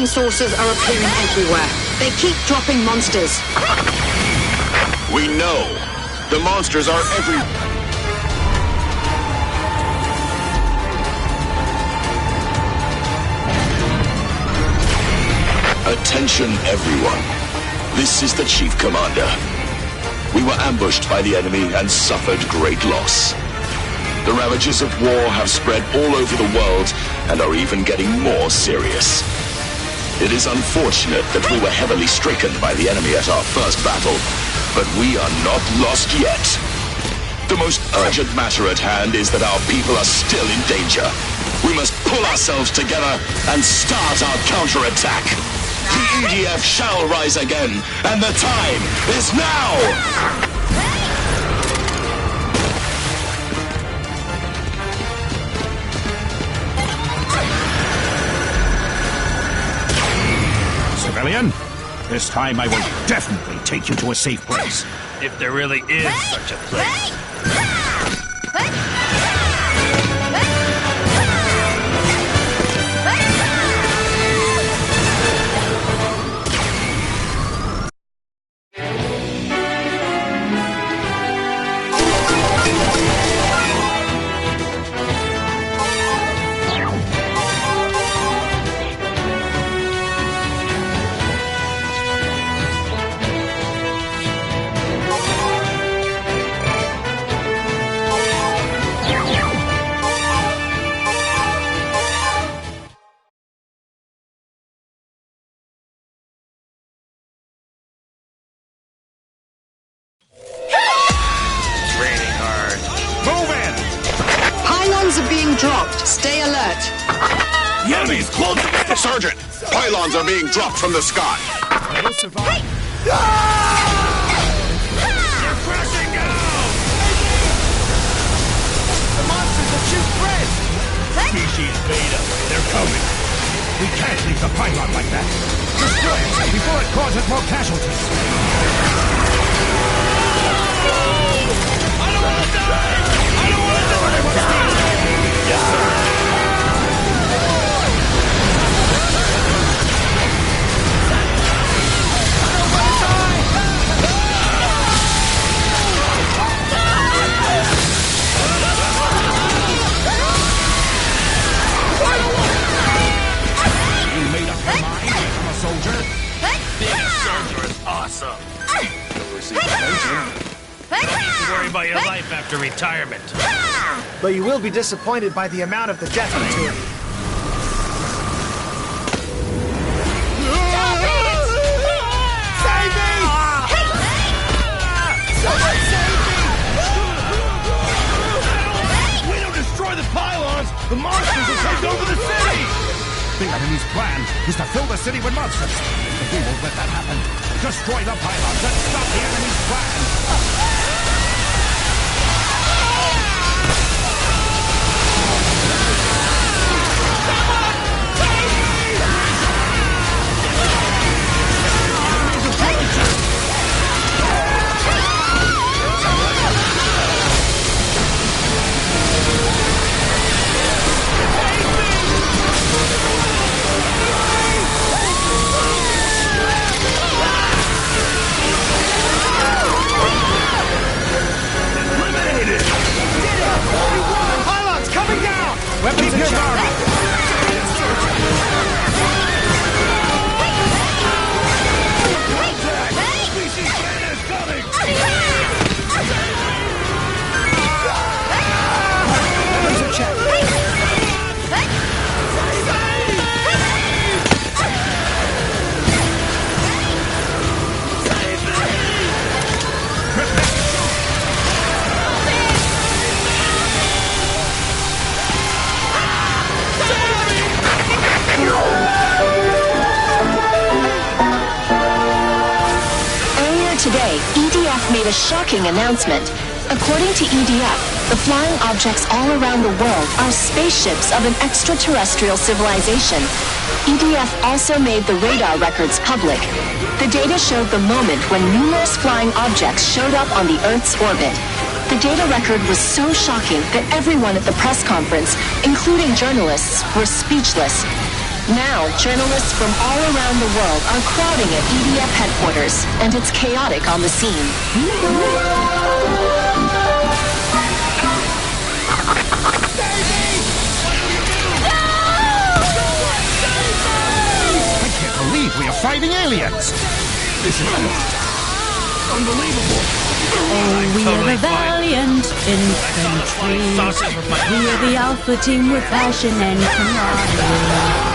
sighting saucers are appearing everywhere. They keep dropping monsters. We know. The monsters are Attention, everyone. This is the Chief Commander. We were ambushed by the enemy and suffered great loss. The ravages of war have spread all over the world and are even getting more serious. It is unfortunate that we were heavily stricken by the enemy at our first battle, but we are not lost yet. The most urgent matter at hand is that our people are still in danger. We must pull ourselves together and start our counterattack. The EDF shall rise again, and the time is now! Civilian, this time I will definitely take you to a safe place. If there really is such a place. Are being dropped. Stay alert. The enemy's close. Sergeant, pylons are being dropped from the sky. They'll survive. They're crashing down! The monsters will shoot Fred! Species Beta, they're coming. We can't leave the pylon like that. Destroy it before it causes more casualties. I don't want to die! I don't want to die! About your life after retirement. But you will be disappointed by the amount of the death material. Save me! Someone save me! We don't destroy the pylons, the monsters will take over the city! The enemy's plan is to fill the city with monsters. But we won't let that happen. Destroy the pylons and stop the enemy's plan. Weapons and charge! Today, EDF made a shocking announcement. According to EDF, the flying objects all around the world are spaceships of an extraterrestrial civilization. EDF also made the radar records public. The data showed the moment when numerous flying objects showed up on the Earth's orbit. The data record was so shocking that everyone at the press conference, including journalists, were speechless. Now, journalists from all around the world are crowding at EDF headquarters, and it's chaotic on the scene. I can't believe we are fighting aliens! This is unbelievable. Oh, we are the valiant infantry. We are the Alpha team with passion and camaraderie.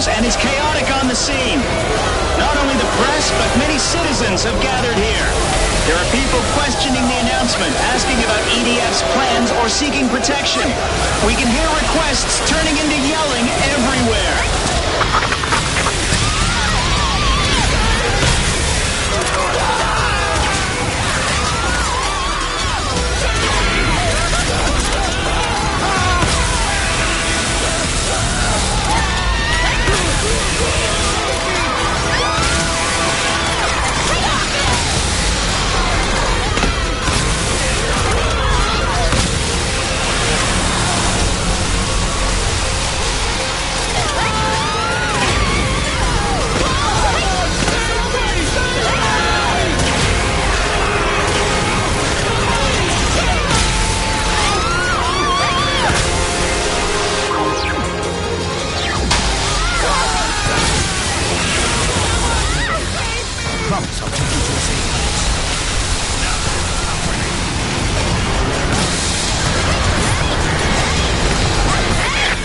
And it's chaotic on the scene. Not only the press, but many citizens have gathered here. There are people questioning the announcement, asking about EDF's plans or seeking protection. We can hear requests turning into yelling everywhere.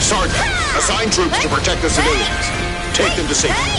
Sergeant, assign troops to protect the civilians. Take them to safety.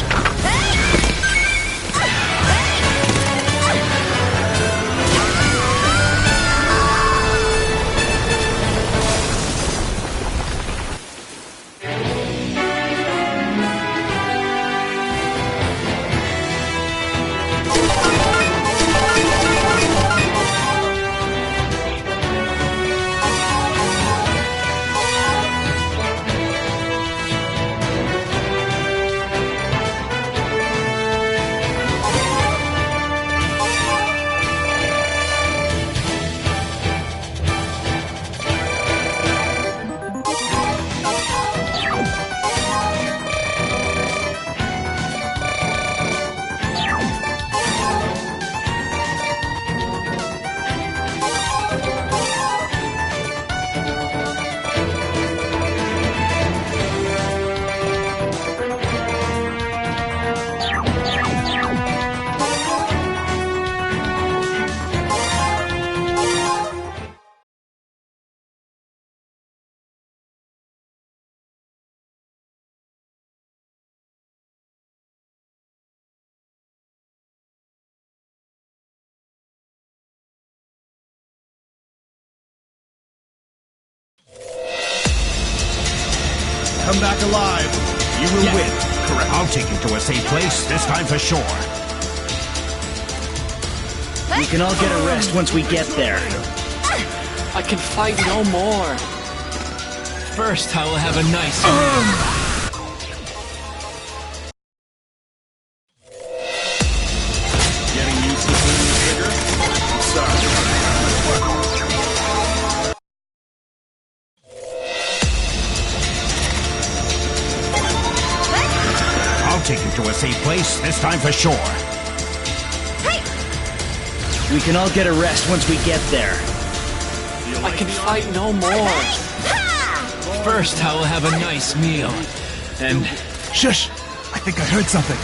Come back alive. You will win. Correct. I'll take you to a safe place, this time for sure. We can all get a rest once we get there. I can fight no more. First, I will have a nice... Getting used to pulling the trigger? Sorry. I'll take you to a safe place, this time for sure. We can all get a rest once we get there. I can fight no more. First, I will have a nice meal. And... Shush! I think I heard something.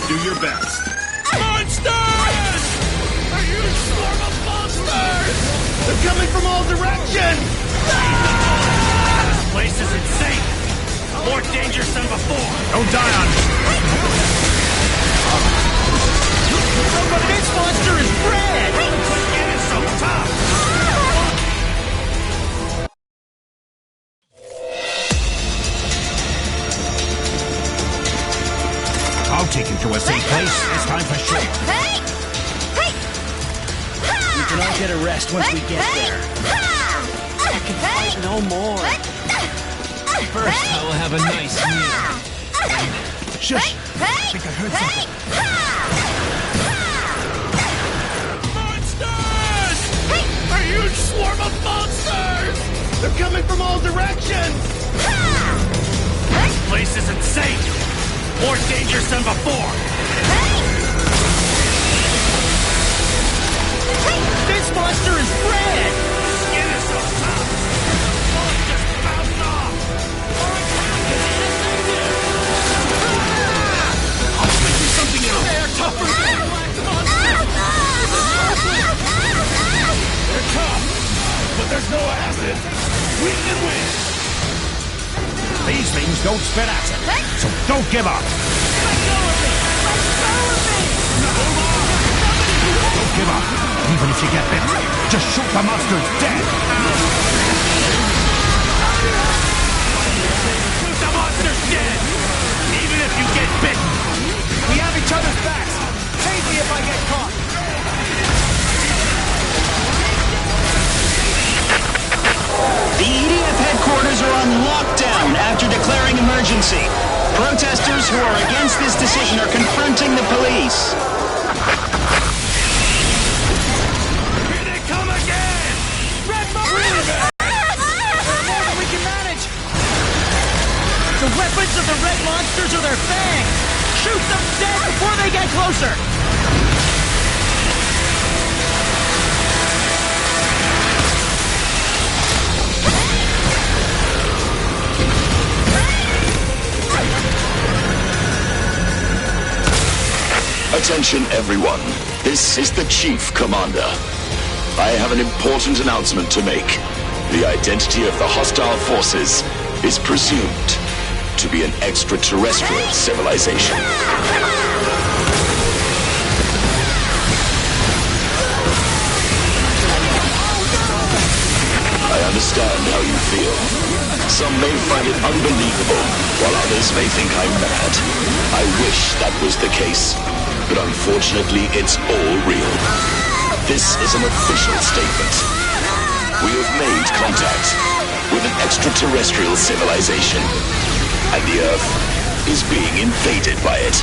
Do your best. Monsters! A huge swarm of monsters! They're coming from all directions! This place is insane! More dangerous than before! Don't die on me! But this monster is red! It is so tough! I'll take you to a safe place. It's time for sure. We can all get a rest once we get there. I can fight no more. First, I will have a nice meal. Shush! I think I heard something. Monsters! A huge swarm of monsters! They're coming from all directions! This place is insane! More dangerous than before! This monster is red! Skin is so tough! Bullets just bounce off! I'll switch you something else! They're tougher than black monsters! They're tough, but there's no acid. We can win. These things don't spit acid, so don't give up. Don't give up. Even if you get bit, just shoot the monsters dead. Shoot the monsters dead! Even if you get bitten! We have each other's backs. Save me if I get caught. The EDF headquarters are on lockdown after declaring emergency. Protesters who are against this decision are confronting the police. Here they come again! Red monsters! More than we can manage! The weapons of the red monsters are their fangs! Shoot them dead before they get closer! Attention everyone, this is the Chief Commander. I have an important announcement to make. The identity of the hostile forces is presumed to be an extraterrestrial civilization. I understand how you feel. Some may find it unbelievable, while others may think I'm mad. I wish that was the case. But unfortunately, it's all real. This is an official statement. We have made contact with an extraterrestrial civilization, and the Earth is being invaded by it.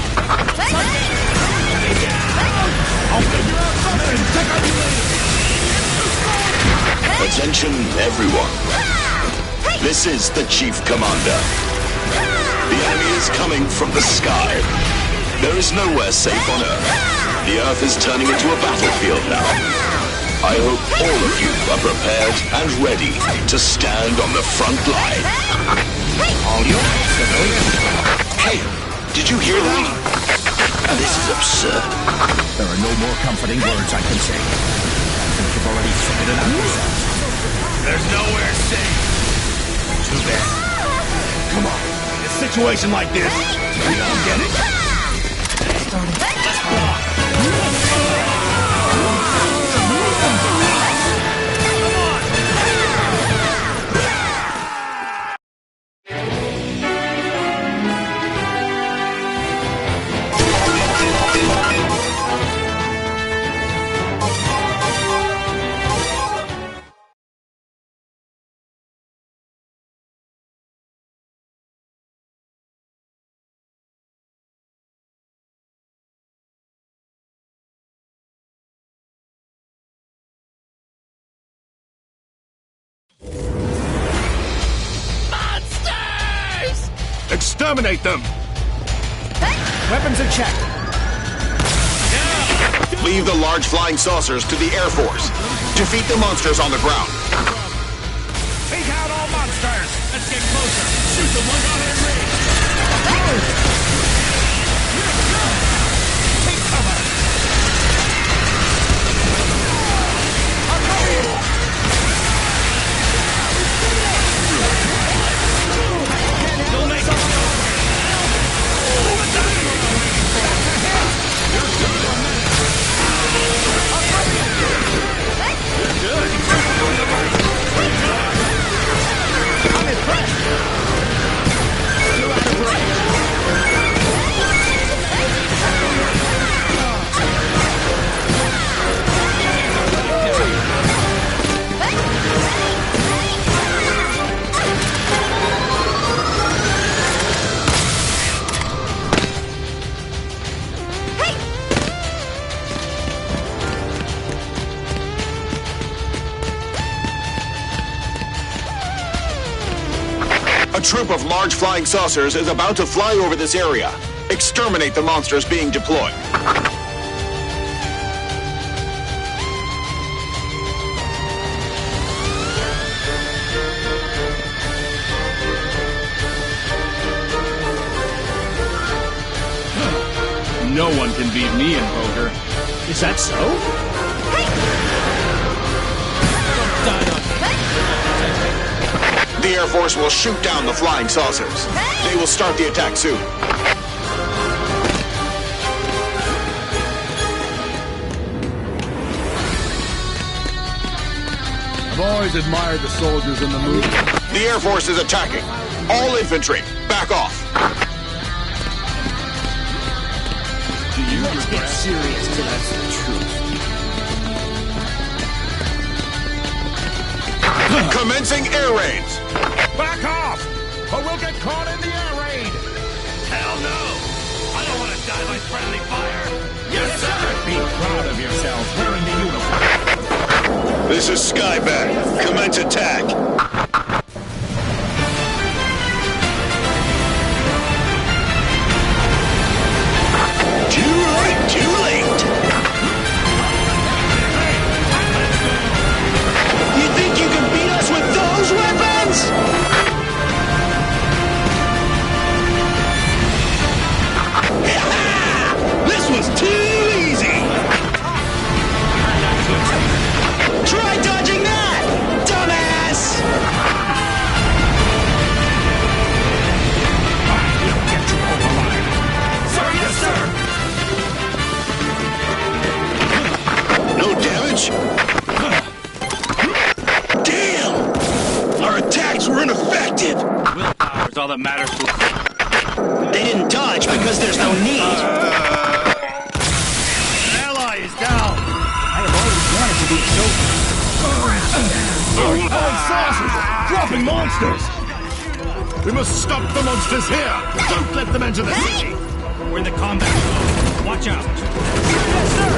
Attention, everyone. This is the Chief Commander. The enemy is coming from the sky. There is nowhere safe on Earth. The Earth is turning into a battlefield now. I hope all of you are prepared and ready to stand on the front line. All you civilians. Hey, did you hear that? This is absurd. There are no more comforting words I can say. I think you've already figured it out yourselves. There's nowhere safe. Too bad. Come on. In a situation like this, we all get it. Exterminate them! Weapons in check. Leave the large flying saucers to the Air Force. Defeat the monsters on the ground. Take out all monsters! Let's get closer. Shoot the ones out in range. Take cover! I'll cover you! Don't make it. I'm impressed! You're out of range! A troop of large flying saucers is about to fly over this area. Exterminate the monsters being deployed. No one can beat me in poker. Is that so? The Air Force will shoot down the flying saucers. They will start the attack soon. I've always admired the soldiers in the movie. The Air Force is attacking. All infantry, back off. Let's get serious till that's the truth. Commencing air raids. Back off! Or we'll get caught in the air raid! Hell no! I don't want to die by friendly fire. Yes, sir. Be proud of yourselves wearing the uniform. This is Skybat. Commence attack. Too late. You think you can beat us with those weapons? This was too easy. Try dodging that, dumbass! We'll get you over line. Sir, yes, sir! No damage? Damn! Our attacks were ineffective. Willpower is all that matters to us. They didn't dodge because there's no need. An ally is down. I have always wanted to be a soldier. Flying saucers! Dropping monsters! We must stop the monsters here! Don't let them enter the city! We're in the combat zone. Watch out. Yes, sir!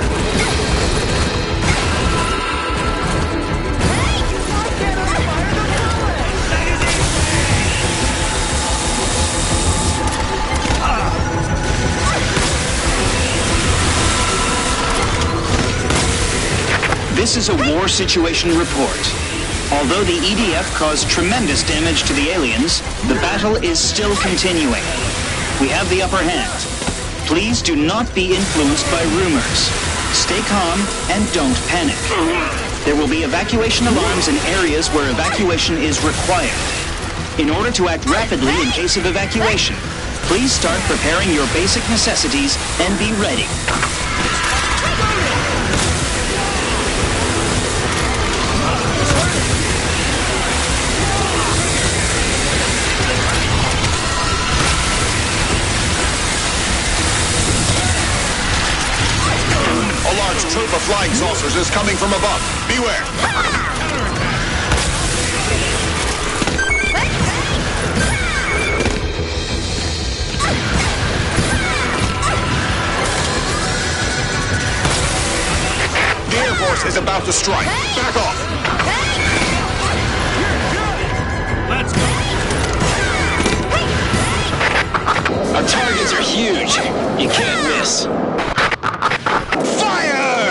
This is a war situation report. Although the EDF caused tremendous damage to the aliens, the battle is still continuing. We have the upper hand. Please do not be influenced by rumors. Stay calm and don't panic. There will be evacuation alarms in areas where evacuation is required. In order to act rapidly in case of evacuation, please start preparing your basic necessities and be ready. A large troop of flying saucers is coming from above. Beware. The Air Force is about to strike. Back off. Let's go. Our targets are huge. You can't miss. Fire!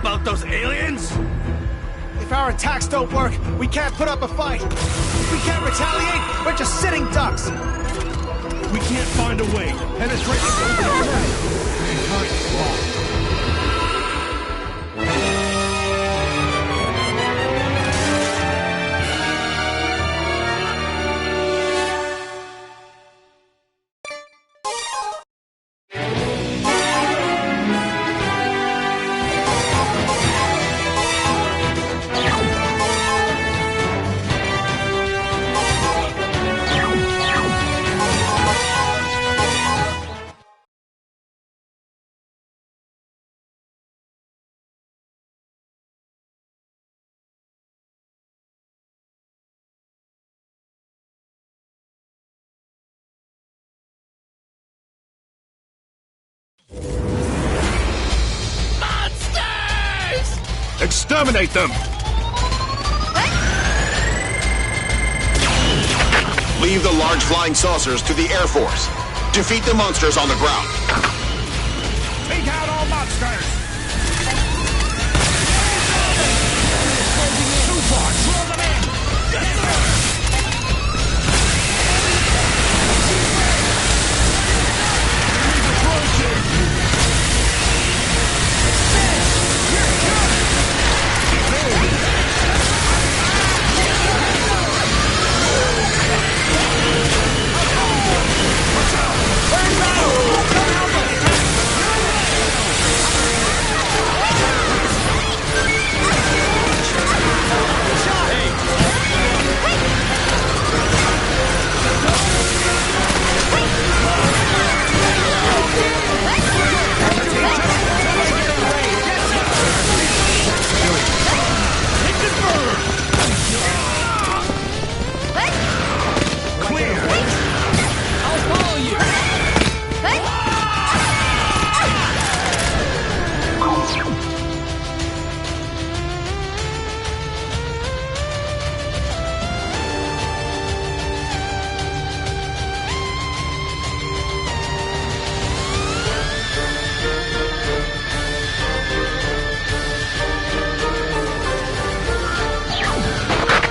about those aliens? If our attacks don't work, we can't put up a fight. If we can't retaliate, we're just sitting ducks. We can't find a way to penetrate the open. Exterminate them! Leave the large flying saucers to the Air Force. Defeat the monsters on the ground. Take out all monsters! Too far! Throw them in! Yes, sir!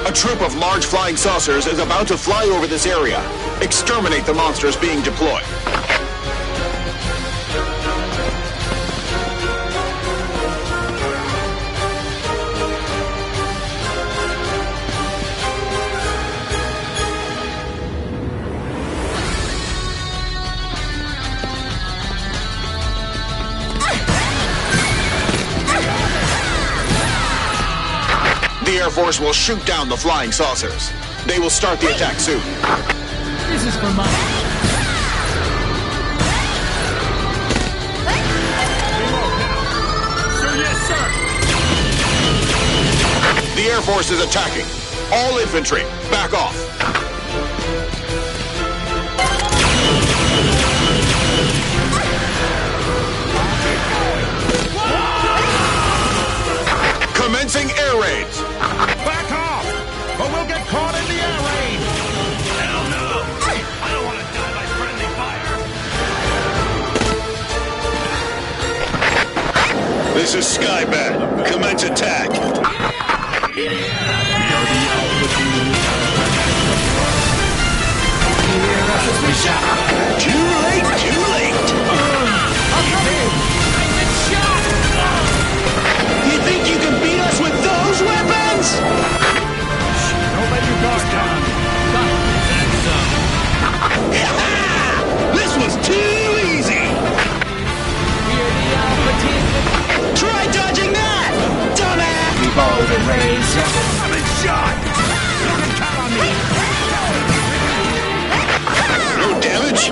A troop of large flying saucers is about to fly over this area. Exterminate the monsters being deployed. The Air Force will shoot down the flying saucers. They will start the attack soon. This is for money. Sir, yes, sir! The Air Force is attacking. All infantry, back off. Commencing air raids. Back off! Or we'll get caught in the air raid! Hell no! I don't want to die by friendly fire! This is Skybat. Commence attack. Too late, too late. You think you can beat us with those weapons? Don't let your guard down. This was too easy. Try dodging that, dumbass! I'm in shot! You can count on me! No damage?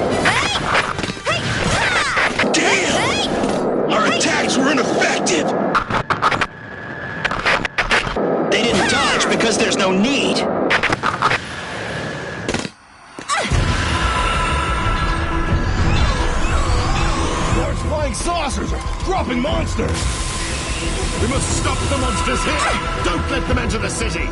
Damn! Our attacks were ineffective! They didn't dodge because there's no need. Large flying saucers are dropping monsters! We must stop the monsters here! Don't let them enter the city!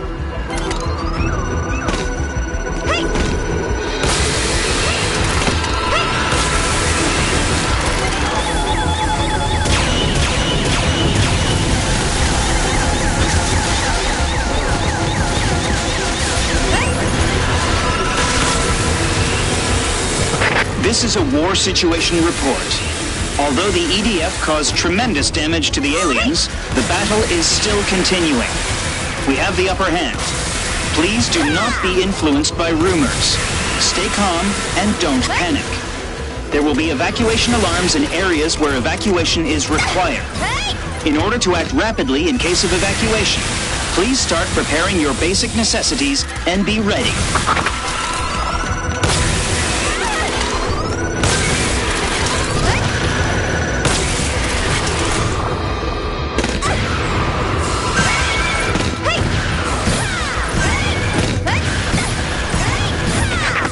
This is a war situation report. Although the EDF caused tremendous damage to the aliens, the battle is still continuing. We have the upper hand. Please do not be influenced by rumors. Stay calm and don't panic. There will be evacuation alarms in areas where evacuation is required. In order to act rapidly in case of evacuation, please start preparing your basic necessities and be ready.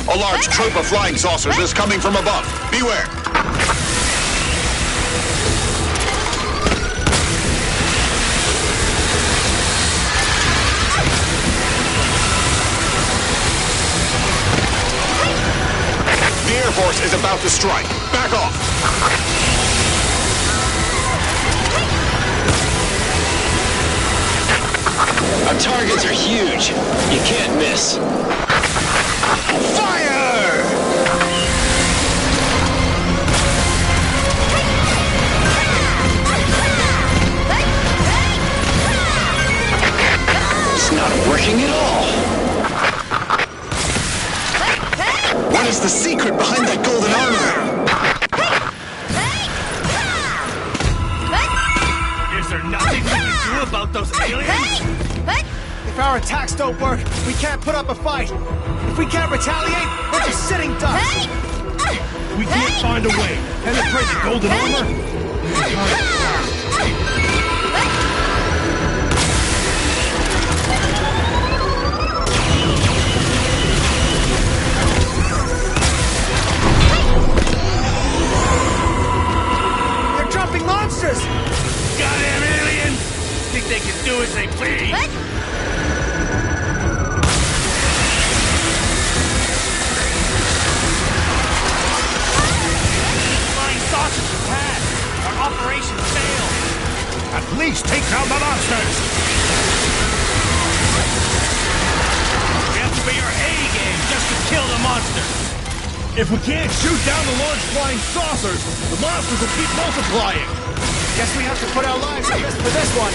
A large troop of flying saucers is coming from above. Beware. The Air Force is about to strike. Back off. Our targets are huge. You can't miss. Fire! It's not working at all. What is the secret behind that golden armor? Is there nothing we can do about those aliens? If our attacks don't work, we can't put up a fight. If we can't retaliate, we're just sitting ducks. We can't find a way. Penetrate the golden armor? They're dropping monsters! Goddamn aliens! Think they can do as they please? Operation failed. At least take down the monsters! We have to be our A game just to kill the monsters. If we can't shoot down the large flying saucers, the monsters will keep multiplying. Guess we have to put our lives at risk for this one.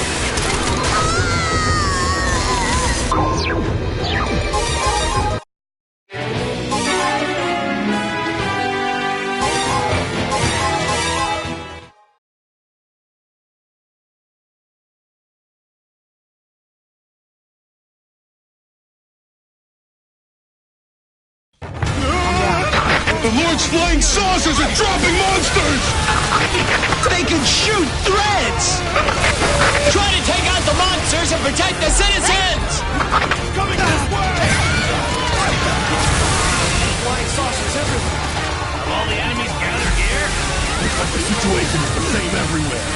The large flying saucers are dropping monsters! They can shoot threads! Try to take out the monsters and protect the citizens! Coming this way! Flying saucers everywhere. Have all the enemies gathered here? Looks like the situation is the same everywhere.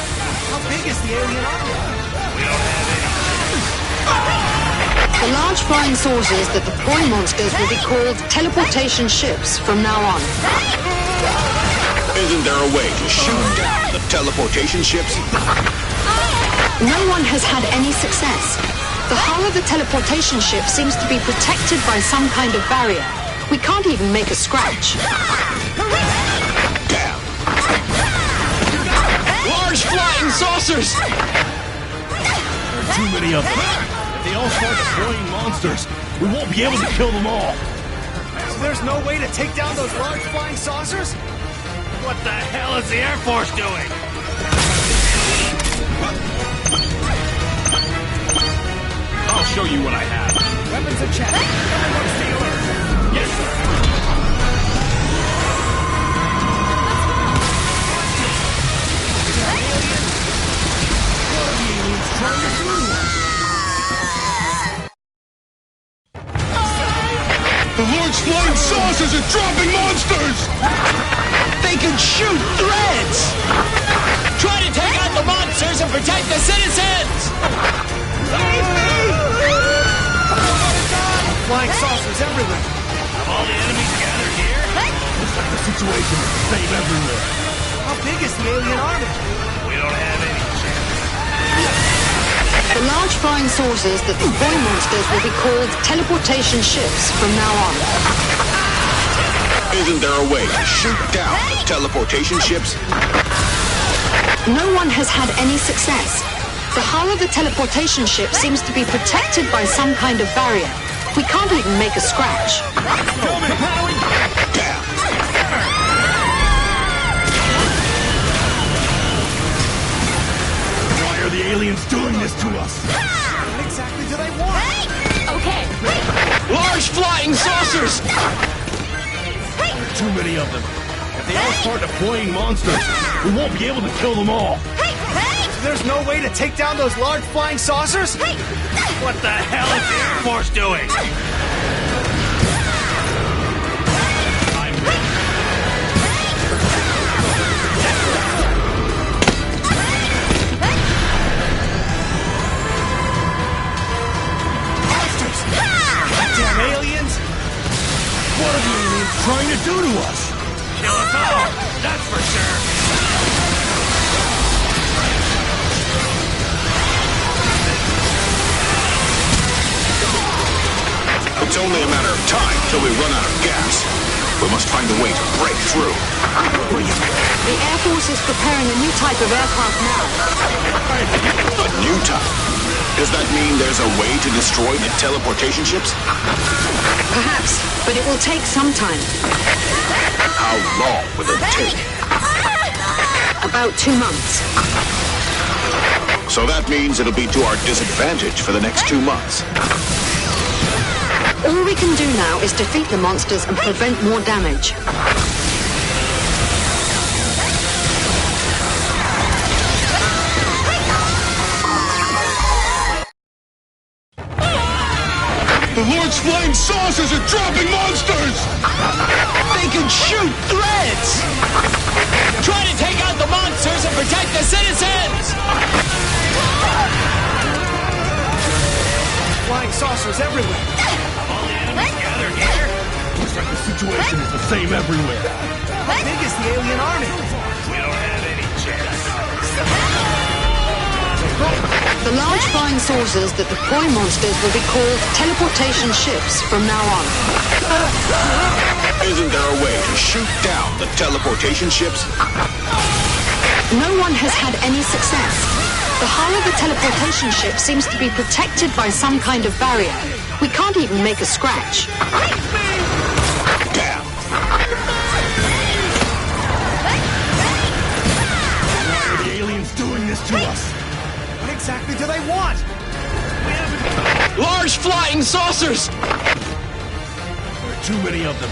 How big is the alien army? We don't have any. The large flying saucers that deploy monsters will be called teleportation ships from now on. Isn't there a way to shoot down the teleportation ships? No one has had any success. The hull of the teleportation ship seems to be protected by some kind of barrier. We can't even make a scratch. Damn. Large flying saucers! There are too many of them. If they all start deploying monsters, we won't be able to kill them all. So there's no way to take down those large flying saucers? What the hell is the Air Force doing? I'll show you what I have. Weapons in check. Everyone stay alert. Yes, sir. The large flying saucers are dropping monsters! They can shoot threads! Try to take out the monsters and protect the citizens! Flying saucers everywhere. Have all the enemies gathered here? Looks like the situation is the same everywhere. How big is the alien army? We don't have any chance. The large flying saucers that deploy monsters will be called teleportation ships from now on. Isn't there a way to shoot down the teleportation ships? No one has had any success. The hull of the teleportation ship seems to be protected by some kind of barrier. We can't even make a scratch. Damn. Why are the aliens doing this to us? What exactly do they want? Okay. Large flying saucers! Too many of them. If they all start deploying monsters, we won't be able to kill them all. There's no way to take down those large flying saucers? What the hell is the Air Force doing? Damn aliens! What are the aliens trying to do to us? Kill us all, that's for sure. It's only a matter of time till we run out of gas. We must find a way to break through. The Air Force is preparing a new type of aircraft now. A new type? Does that mean there's a way to destroy the teleportation ships? Perhaps, but it will take some time. How long will it take? About 2 months. So that means it'll be to our disadvantage for the next 2 months. All we can do now is defeat the monsters and prevent more damage. The large flying saucers are dropping monsters! They can shoot threads! Try to take out the monsters and protect the citizens! Flying saucers everywhere. All the enemies gathered here? Looks like the situation is the same everywhere. How big is the alien army? We don't have any chance. The large flying saucers that deploy monsters will be called teleportation ships from now on. Isn't there a way to shoot down the teleportation ships? No one has had any success. The hull of the teleportation ship seems to be protected by some kind of barrier. We can't even make a scratch. Damn. Why are the aliens doing this to us? What exactly do they want? Large flying saucers! There are too many of them.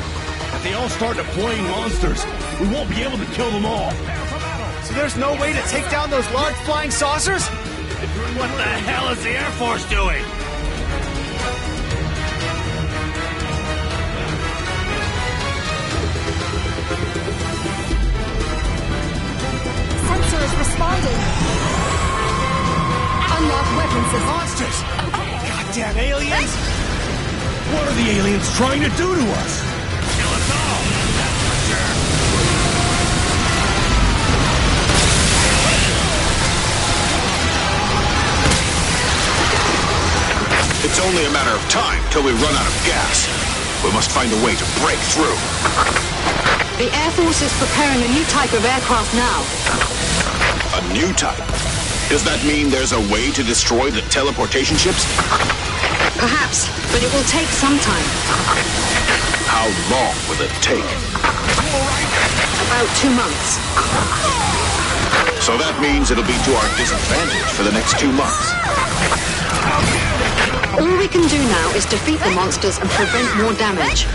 If they all start deploying monsters, we won't be able to kill them all. So there's no way to take down those large flying saucers? What the hell is the Air Force doing? Sensor is responding. Unlock weapon system. Monsters! Goddamn aliens! What are the aliens trying to do to us? Kill us all, that's for sure. It's only a matter of time till we run out of gas. We must find a way to break through. The Air Force is preparing a new type of aircraft now. A new type? Does that mean there's a way to destroy the teleportation ships? Perhaps, but it will take some time. How long will it take? About 2 months. So that means it'll be to our disadvantage for the next 2 months. All we can do now is defeat the monsters and prevent more damage.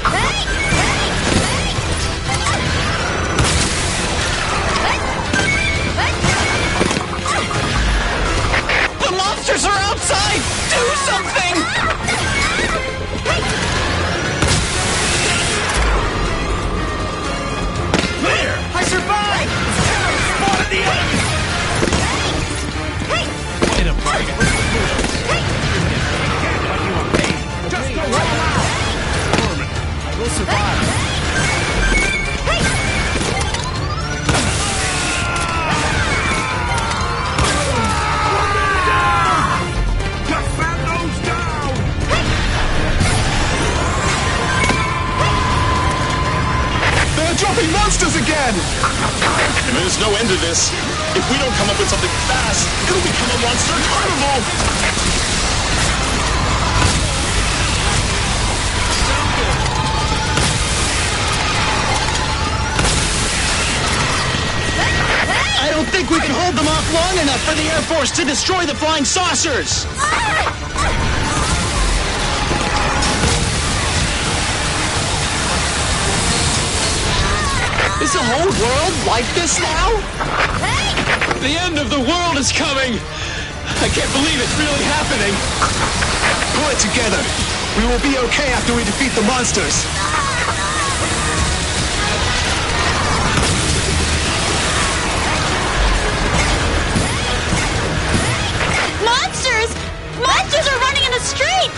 The monsters are outside! Do something! Clear! I survived! Spotted the enemy! Way to bargain. Just go right now! I will survive. There's no end to this. If we don't come up with something fast, it'll become a monster carnival! I don't think we can hold them off long enough for the Air Force to destroy the flying saucers! Is the whole world like this now? The end of the world is coming! I can't believe it's really happening! Pull it together. We will be okay after we defeat the monsters. Monsters! Monsters are running in the street!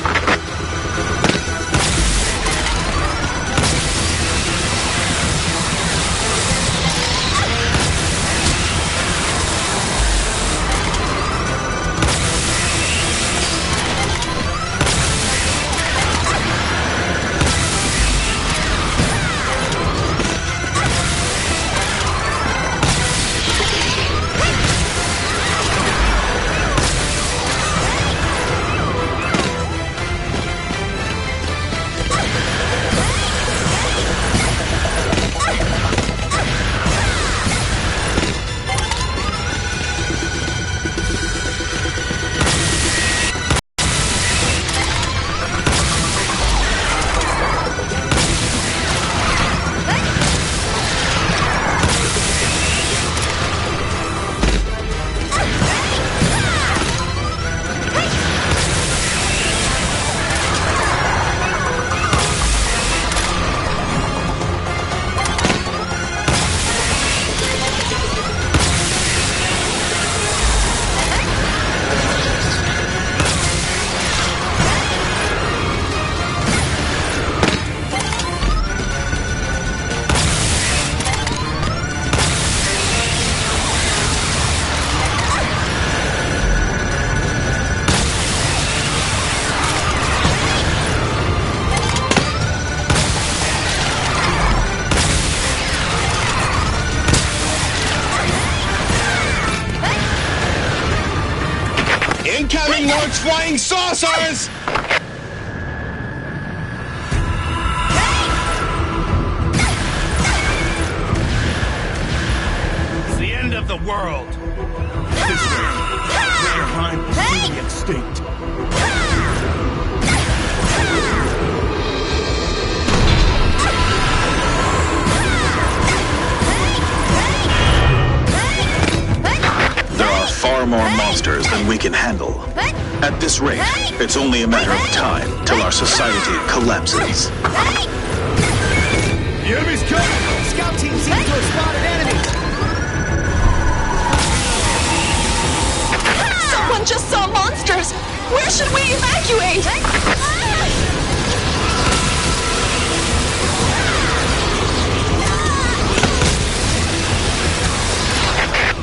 Incoming Lord's flying saucers! It's the end of the world. This mankind is really extinct. There are far more monsters than we can handle. At this rate, it's only a matter of time till our society collapses. The enemy's coming! Scout team seems to have spotted enemies. Someone just saw monsters! Where should we evacuate?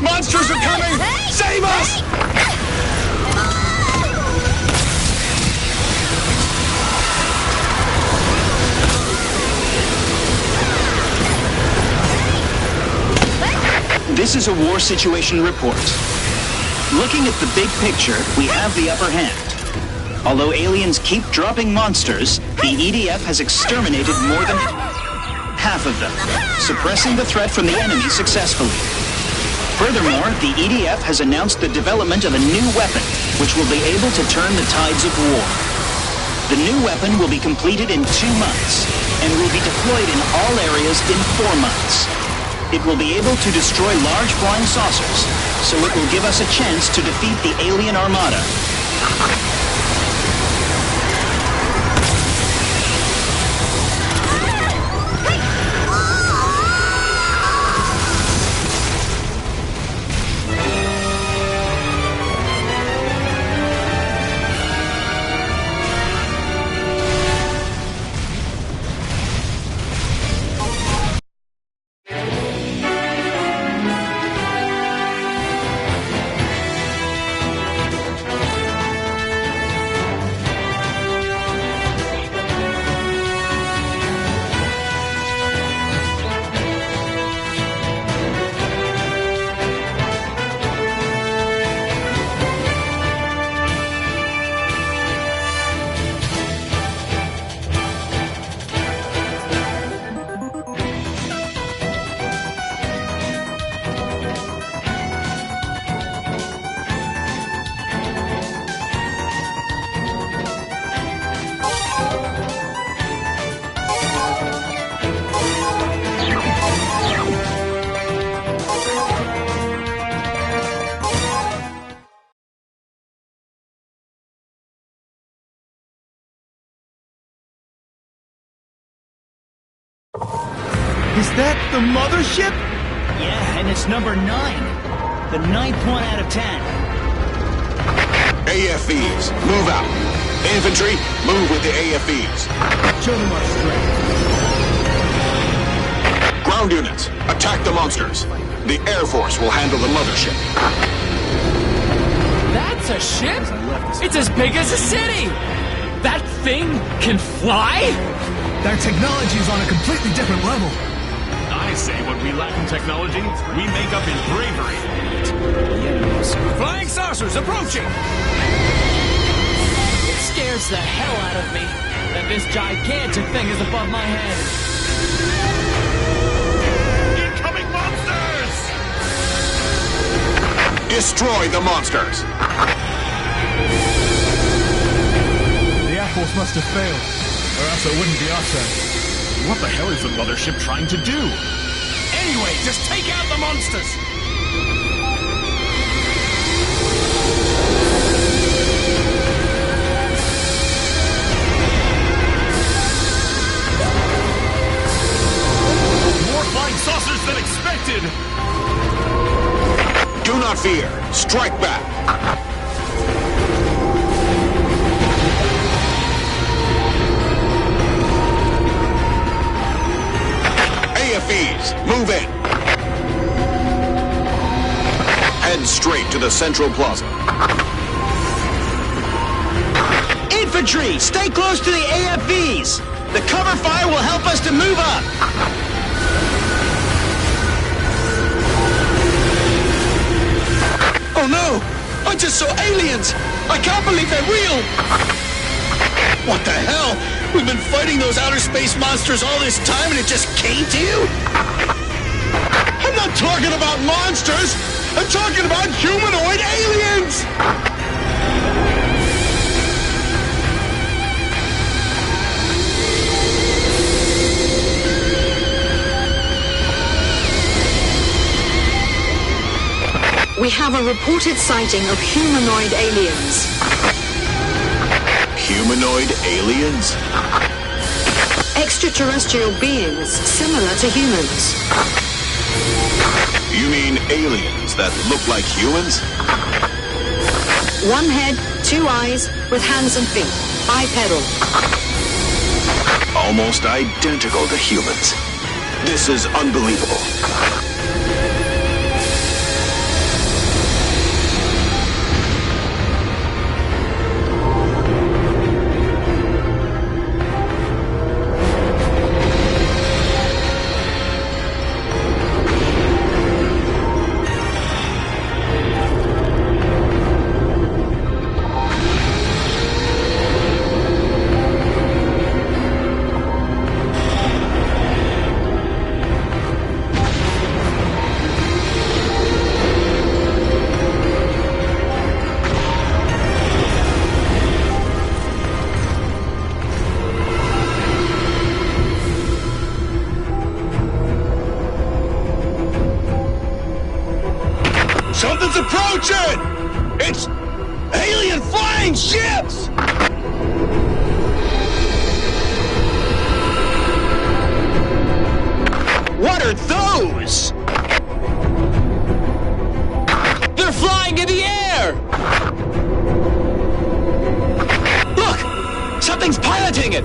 Monsters are coming! Save us! This is a war situation report. Looking at the big picture, we have the upper hand. Although aliens keep dropping monsters, the EDF has exterminated more than half of them, suppressing the threat from the enemy successfully. Furthermore, the EDF has announced the development of a new weapon, which will be able to turn the tides of war. The new weapon will be completed in 2 months, and will be deployed in all areas in 4 months. It will be able to destroy large flying saucers, so it will give us a chance to defeat the alien armada. that the mothership? Yeah, and it's number 9. The 9th one out of 10. AFEs, move out. Infantry, move with the AFEs. Show them our strength. Ground units, attack the monsters. The Air Force will handle the mothership. That's a ship? It's as big as a city! That thing can fly? Their technology is on a completely different level. I say what we lack in technology, we make up in bravery. Flying saucers approaching! It scares the hell out of me that this gigantic thing is above my head. Incoming monsters! Destroy the monsters! The Air Force must have failed, or else it wouldn't be our turn. What the hell is the mothership trying to do? Anyway, just take out the monsters! More flying saucers than expected! Do not fear. Strike back. AFEs, move in. Head straight to the Central Plaza. Infantry, stay close to the AFVs. The cover fire will help us to move up. Oh no! I just saw aliens! I can't believe they're real! What the hell? We've been fighting those outer space monsters all this time and it just came to you? I'm not talking about monsters! I'm talking about humanoid aliens! We have a reported sighting of humanoid aliens. Humanoid aliens? Extraterrestrial beings similar to humans. You mean aliens that look like humans? One head, 2 eyes, with hands and feet. Bipedal. Almost identical to humans. This is unbelievable. Something's approaching! It's alien flying ships! What are those? They're flying in the air! Look! Something's piloting it!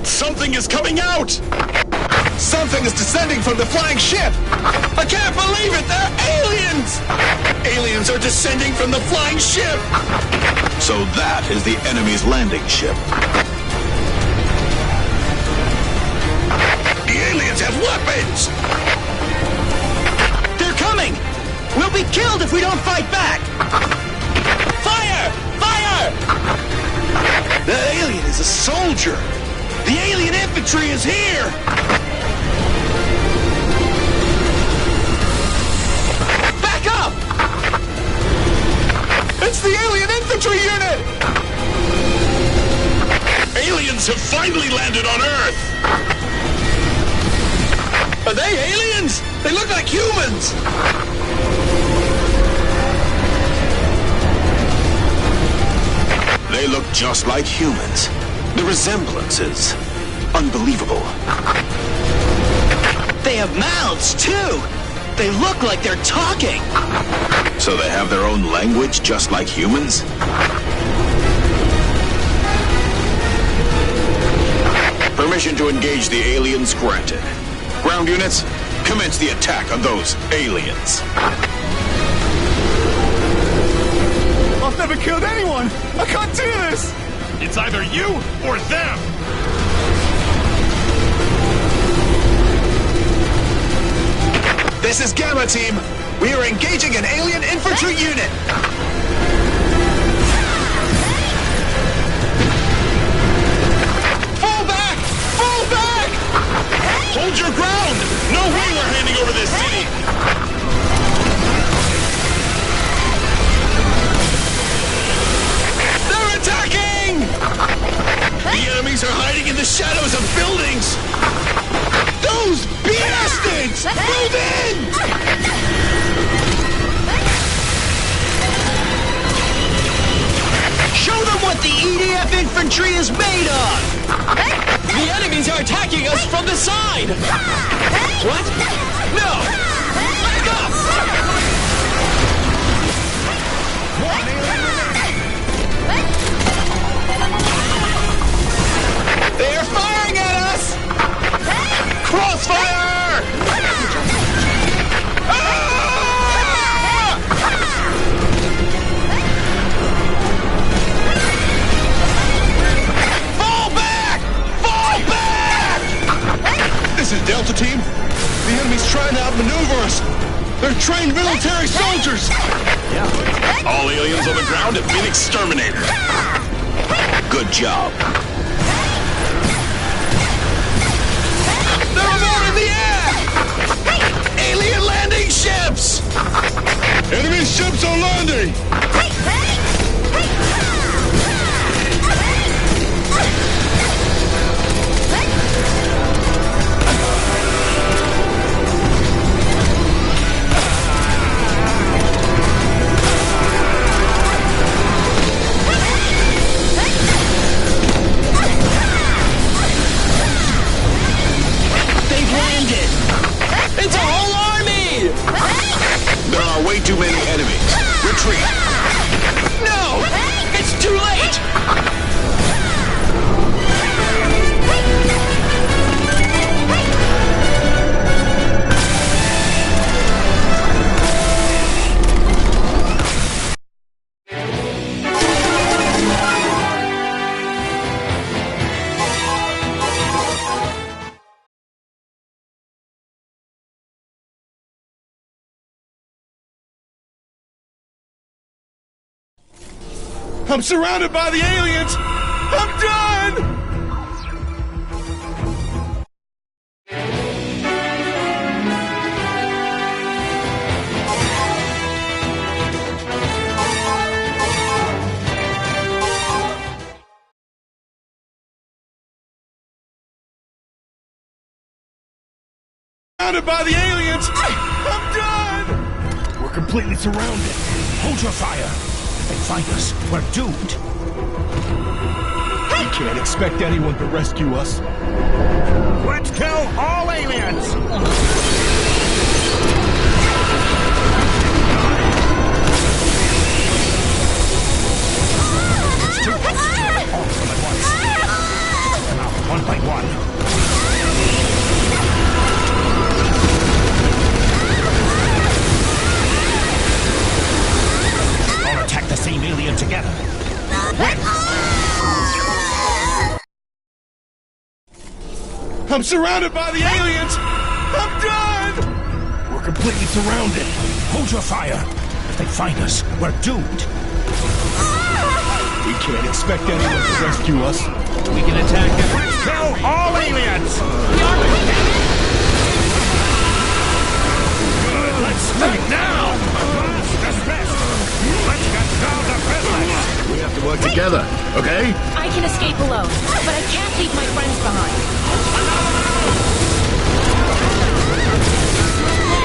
Something is coming out! Something is descending from the flying ship! I can't believe it! They're aliens! Aliens are descending from the flying ship! So that is the enemy's landing ship. The aliens have weapons! They're coming! We'll be killed if we don't fight back! Fire! Fire! That alien is a soldier! The alien infantry is here! Back up! It's the alien infantry unit! Aliens have finally landed on Earth! Are they aliens? They look like humans! They look just like humans. The resemblance is unbelievable. They have mouths, too! They look like they're talking! So they have their own language just like humans? Permission to engage the aliens granted. Ground units, commence the attack on those aliens. I've never killed anyone! I can't do this! It's either you or them! This is Gamma Team. We are engaging an alien infantry unit. Fall back! Fall back! Hold your ground! No way we're handing over this city! They're attacking! The enemies are hiding in the shadows of buildings! Those bastards! Move in! Show them what the EDF infantry is made of! The enemies are attacking us from the side! What? No! Back up! They're firing at us! Crossfire! Fall back! Fall back! This is Delta Team. The enemy's trying to outmaneuver us. They're trained military soldiers. All aliens on the ground have been exterminated. Good job. There are more in the air! Alien landing ships! Enemy ships are landing! They've landed! It's a whole army! There are way too many enemies. Retreat! No! It's too late! I'm surrounded by the aliens! I'm done! Surrounded by the aliens! I'm done! We're completely surrounded. Hold your fire. If they find us, we're doomed. We can't expect anyone to rescue us. Let's kill all aliens! It's too close to kill all of them at once. Take them out one by one. All attack the same alien together. Win! I'm surrounded by the aliens! I'm done! We're completely surrounded. Hold your fire. If they find us, we're doomed. We can't expect anyone to rescue us. We can attack them. Let's kill all aliens! Good, let's strike now! Dismissed! Let's get down to business! We have to work together, okay? I can escape alone, but I can't leave my friends behind.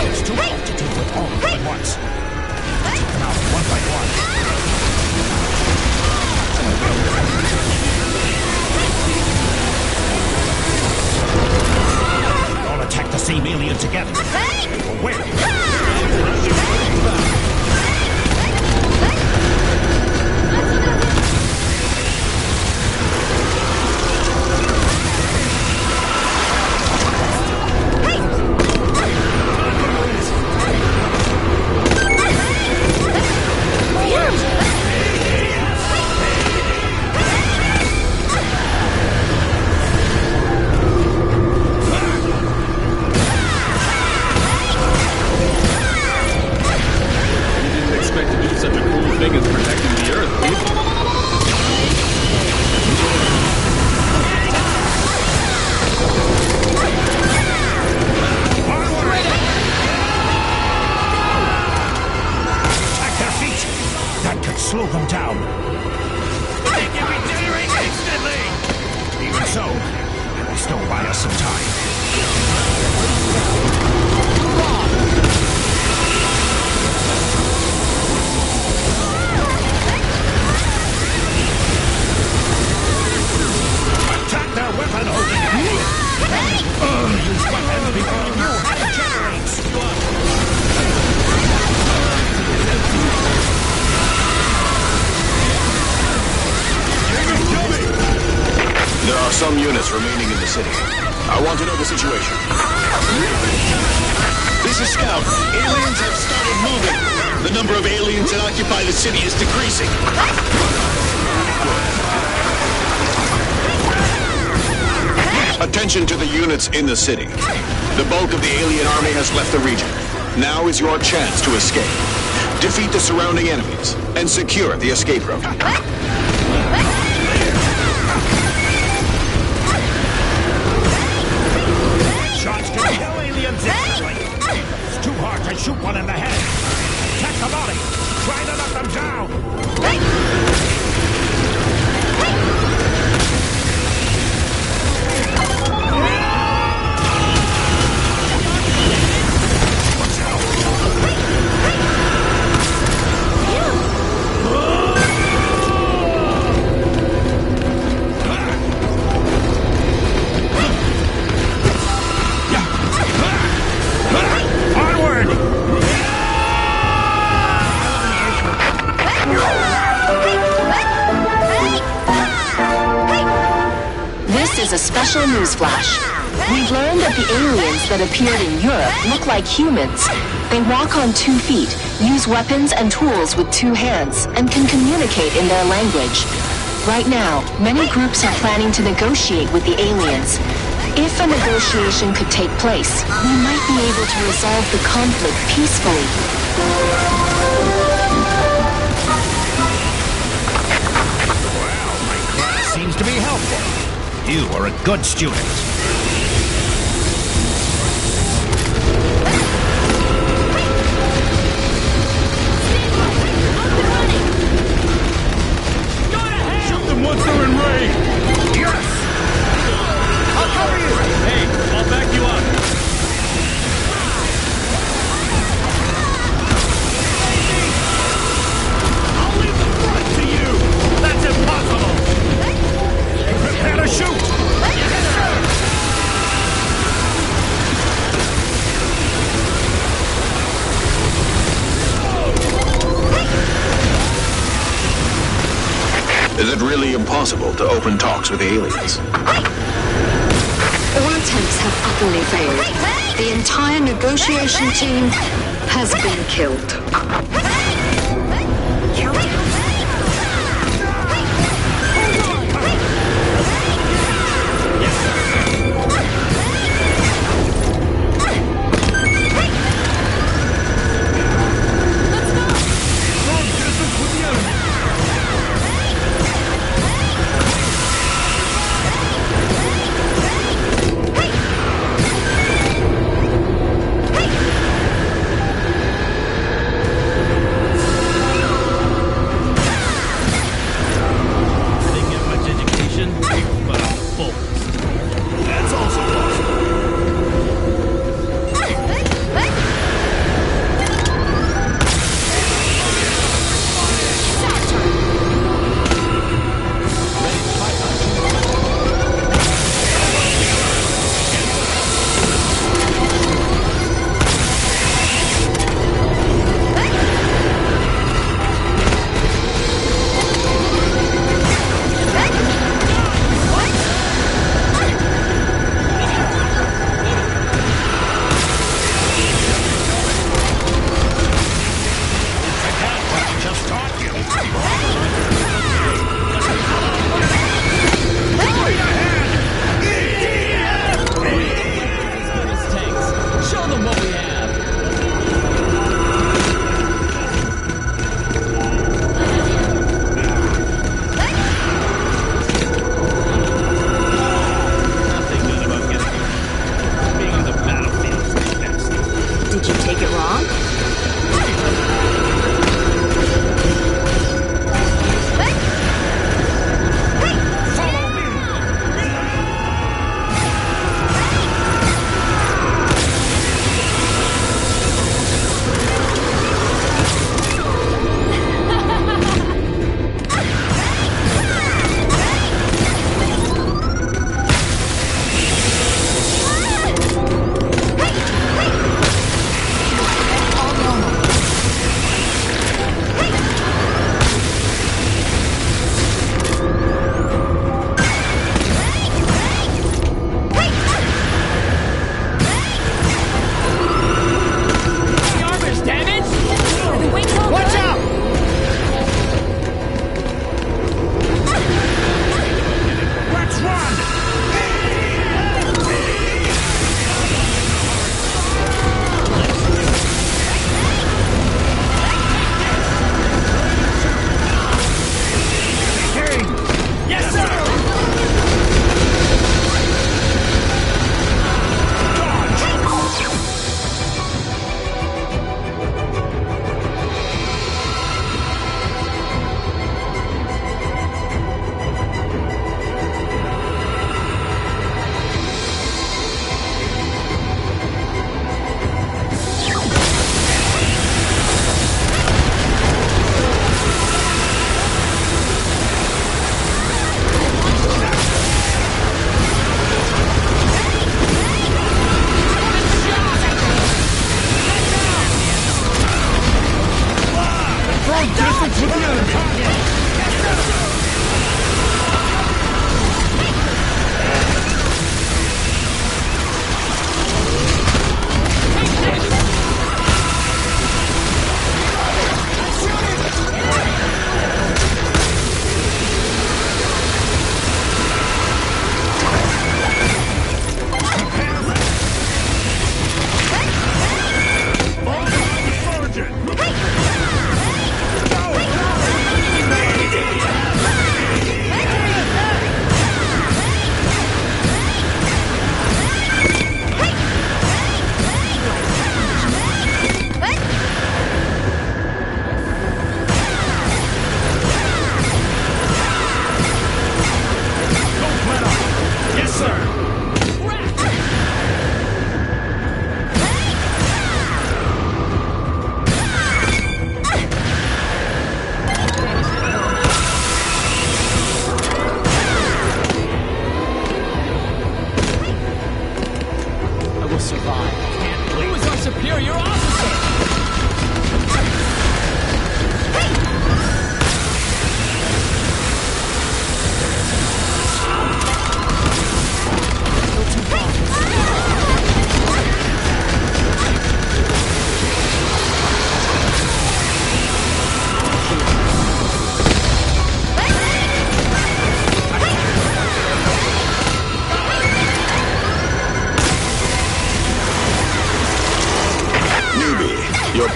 It's too hard to deal with all of them at once. Take them out one by one. All attack the same alien together. We'll win. Slow them down. They can regenerate instantly! Even so, it will still buy us some time. Attack their weapon holding! Use weapons before new head generates! There are some units remaining in the city. I want to know the situation. This is Scout. Aliens have started moving. The number of aliens that occupy the city is decreasing. Attention to the units in the city. The bulk of the alien army has left the region. Now is your chance to escape. Defeat the surrounding enemies and secure the escape route. Shots can kill aliens instantly. It's too hard to shoot one in the head. Attack the body. Try to knock them down. This is a special news flash. We've learned that the aliens that appeared in Europe look like humans. They walk on 2 feet, use weapons and tools with 2 hands, and can communicate in their language. Right now, many groups are planning to negotiate with the aliens. If a negotiation could take place, we might be able to resolve the conflict peacefully. Well, my class seems to be helpful. You are a good student. Shoot them once they're in range! Yes! I'll cover you! Hey, I'll back you up. I'll leave the front to you! That's impossible! Prepare to shoot! Yes, sir! Is it really impossible to open talks with the aliens? All attempts have utterly failed. The entire negotiation team has been killed.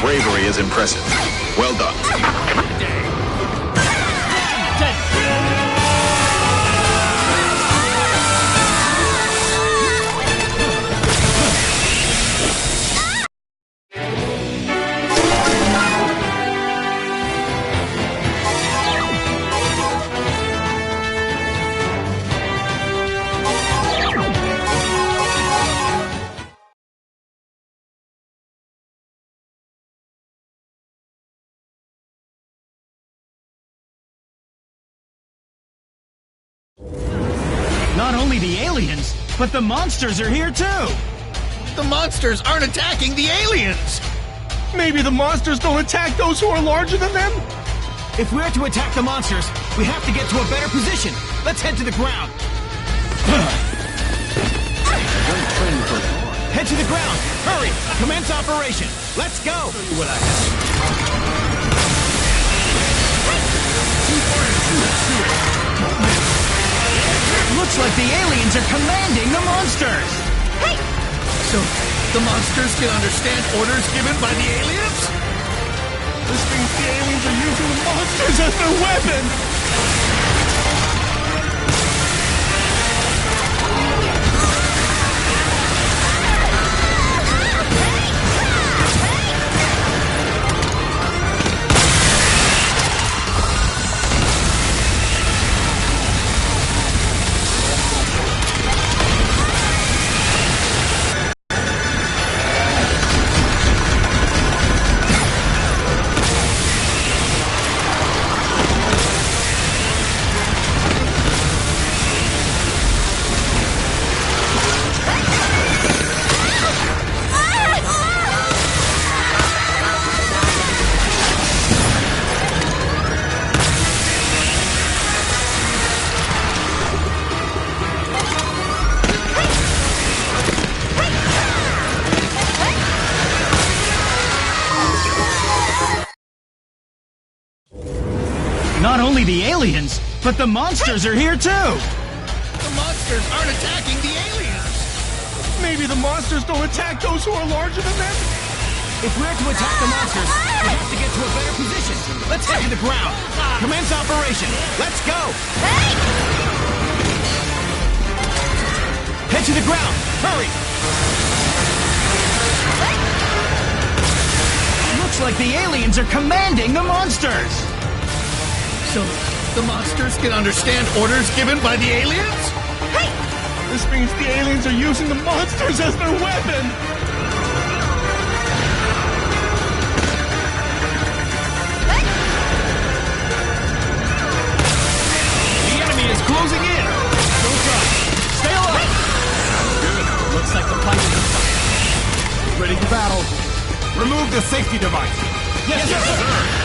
bravery is impressive. Well done. Not only the aliens, but the monsters are here too! The monsters aren't attacking the aliens! Maybe the monsters don't attack those who are larger than them? If we're to attack the monsters, we have to get to a better position. Let's head to the ground. Head to the ground! Hurry! Commence operation! Let's go! Looks like the aliens are commanding the monsters! Hey! So, the monsters can understand orders given by the aliens? This means the aliens are using the monsters as their weapon! Not only the aliens, but the monsters are here too! The monsters aren't attacking the aliens! Maybe the monsters don't attack those who are larger than them? If we're to attack the monsters, we have to get to a better position. Let's head to the ground. Commence operation. Let's go! Head to the ground. Hurry! Looks like the aliens are commanding the monsters! So, the monsters can understand orders given by the aliens? Hey! This means the aliens are using the monsters as their weapon! The enemy is closing in! Don't drop! Stay alive! Good. Looks like the pilot is fine. Ready for battle! Remove the safety device! Yes, sir!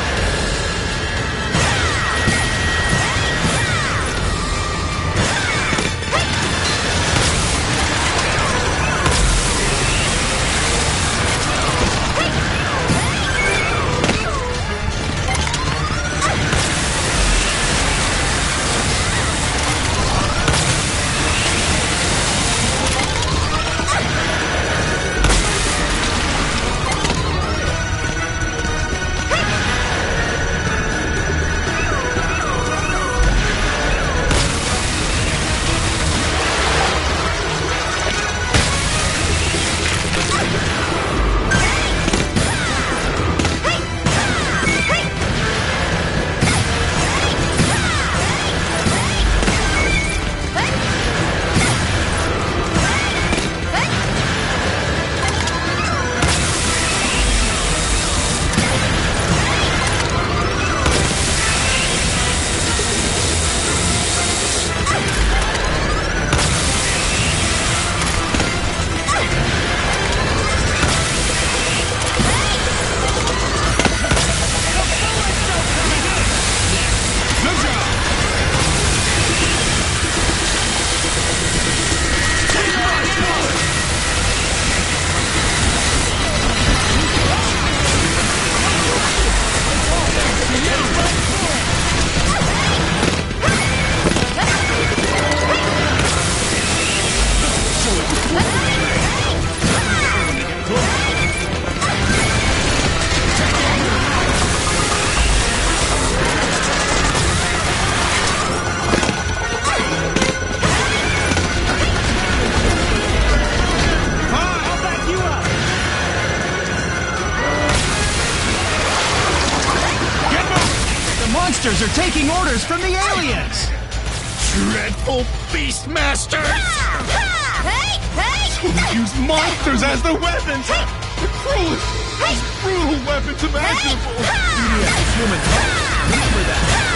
monsters are taking orders from the aliens! Dreadful Beastmasters! Who use monsters as their weapons! The cruelest, most brutal weapons imaginable! EDF, human heart. Remember that.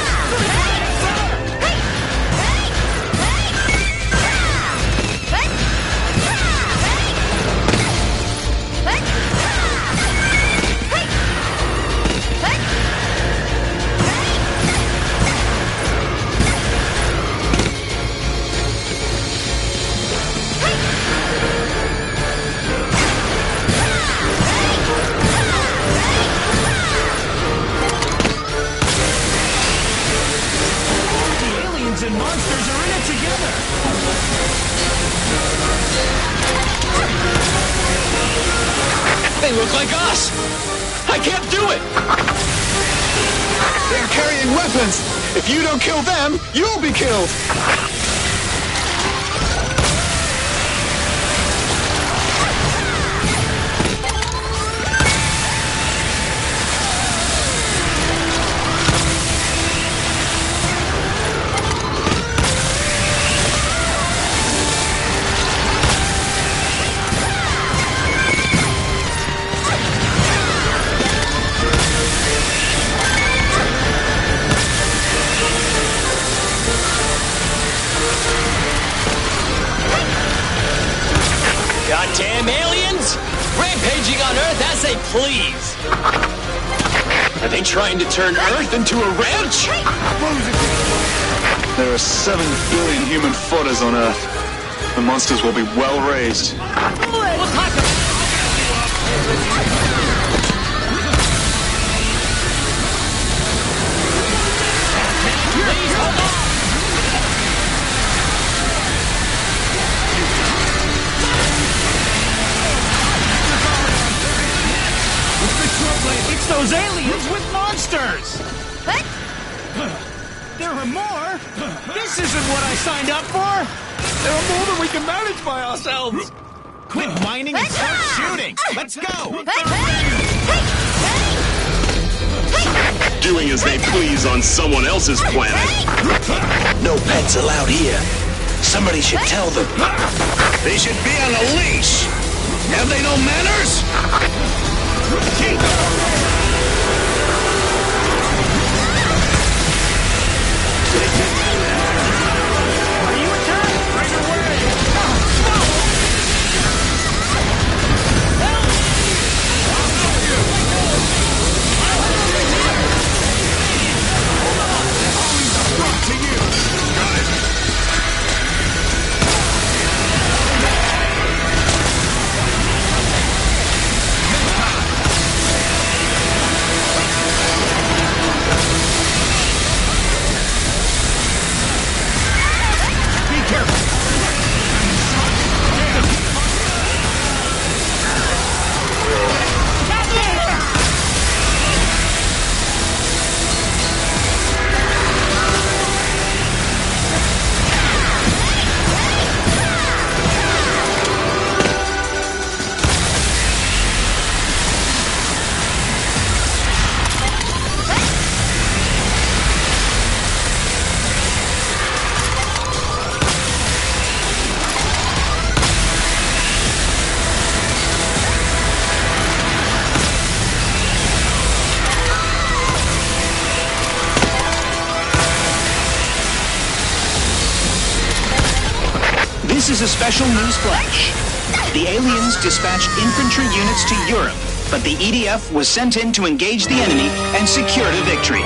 And monsters are in it together! They look like us! I can't do it! They're carrying weapons! If you don't kill them, you'll be killed! Goddamn aliens! Rampaging on Earth as they please! Are they trying to turn Earth into a ranch? There are 7 billion human fodders on Earth. The monsters will be well raised. We'll talk about Please hold on! It's those aliens with monsters! What? There are more? This isn't what I signed up for! There are more than we can manage by ourselves! Quit whining and start shooting! Let's go! Doing as they please on someone else's planet. No pets allowed here. Somebody should tell them. They should be on a leash! Have they no manners? Are you attacked? Right away! This is a special news flash. The aliens dispatched infantry units to Europe, but the EDF was sent in to engage the enemy and secured a victory.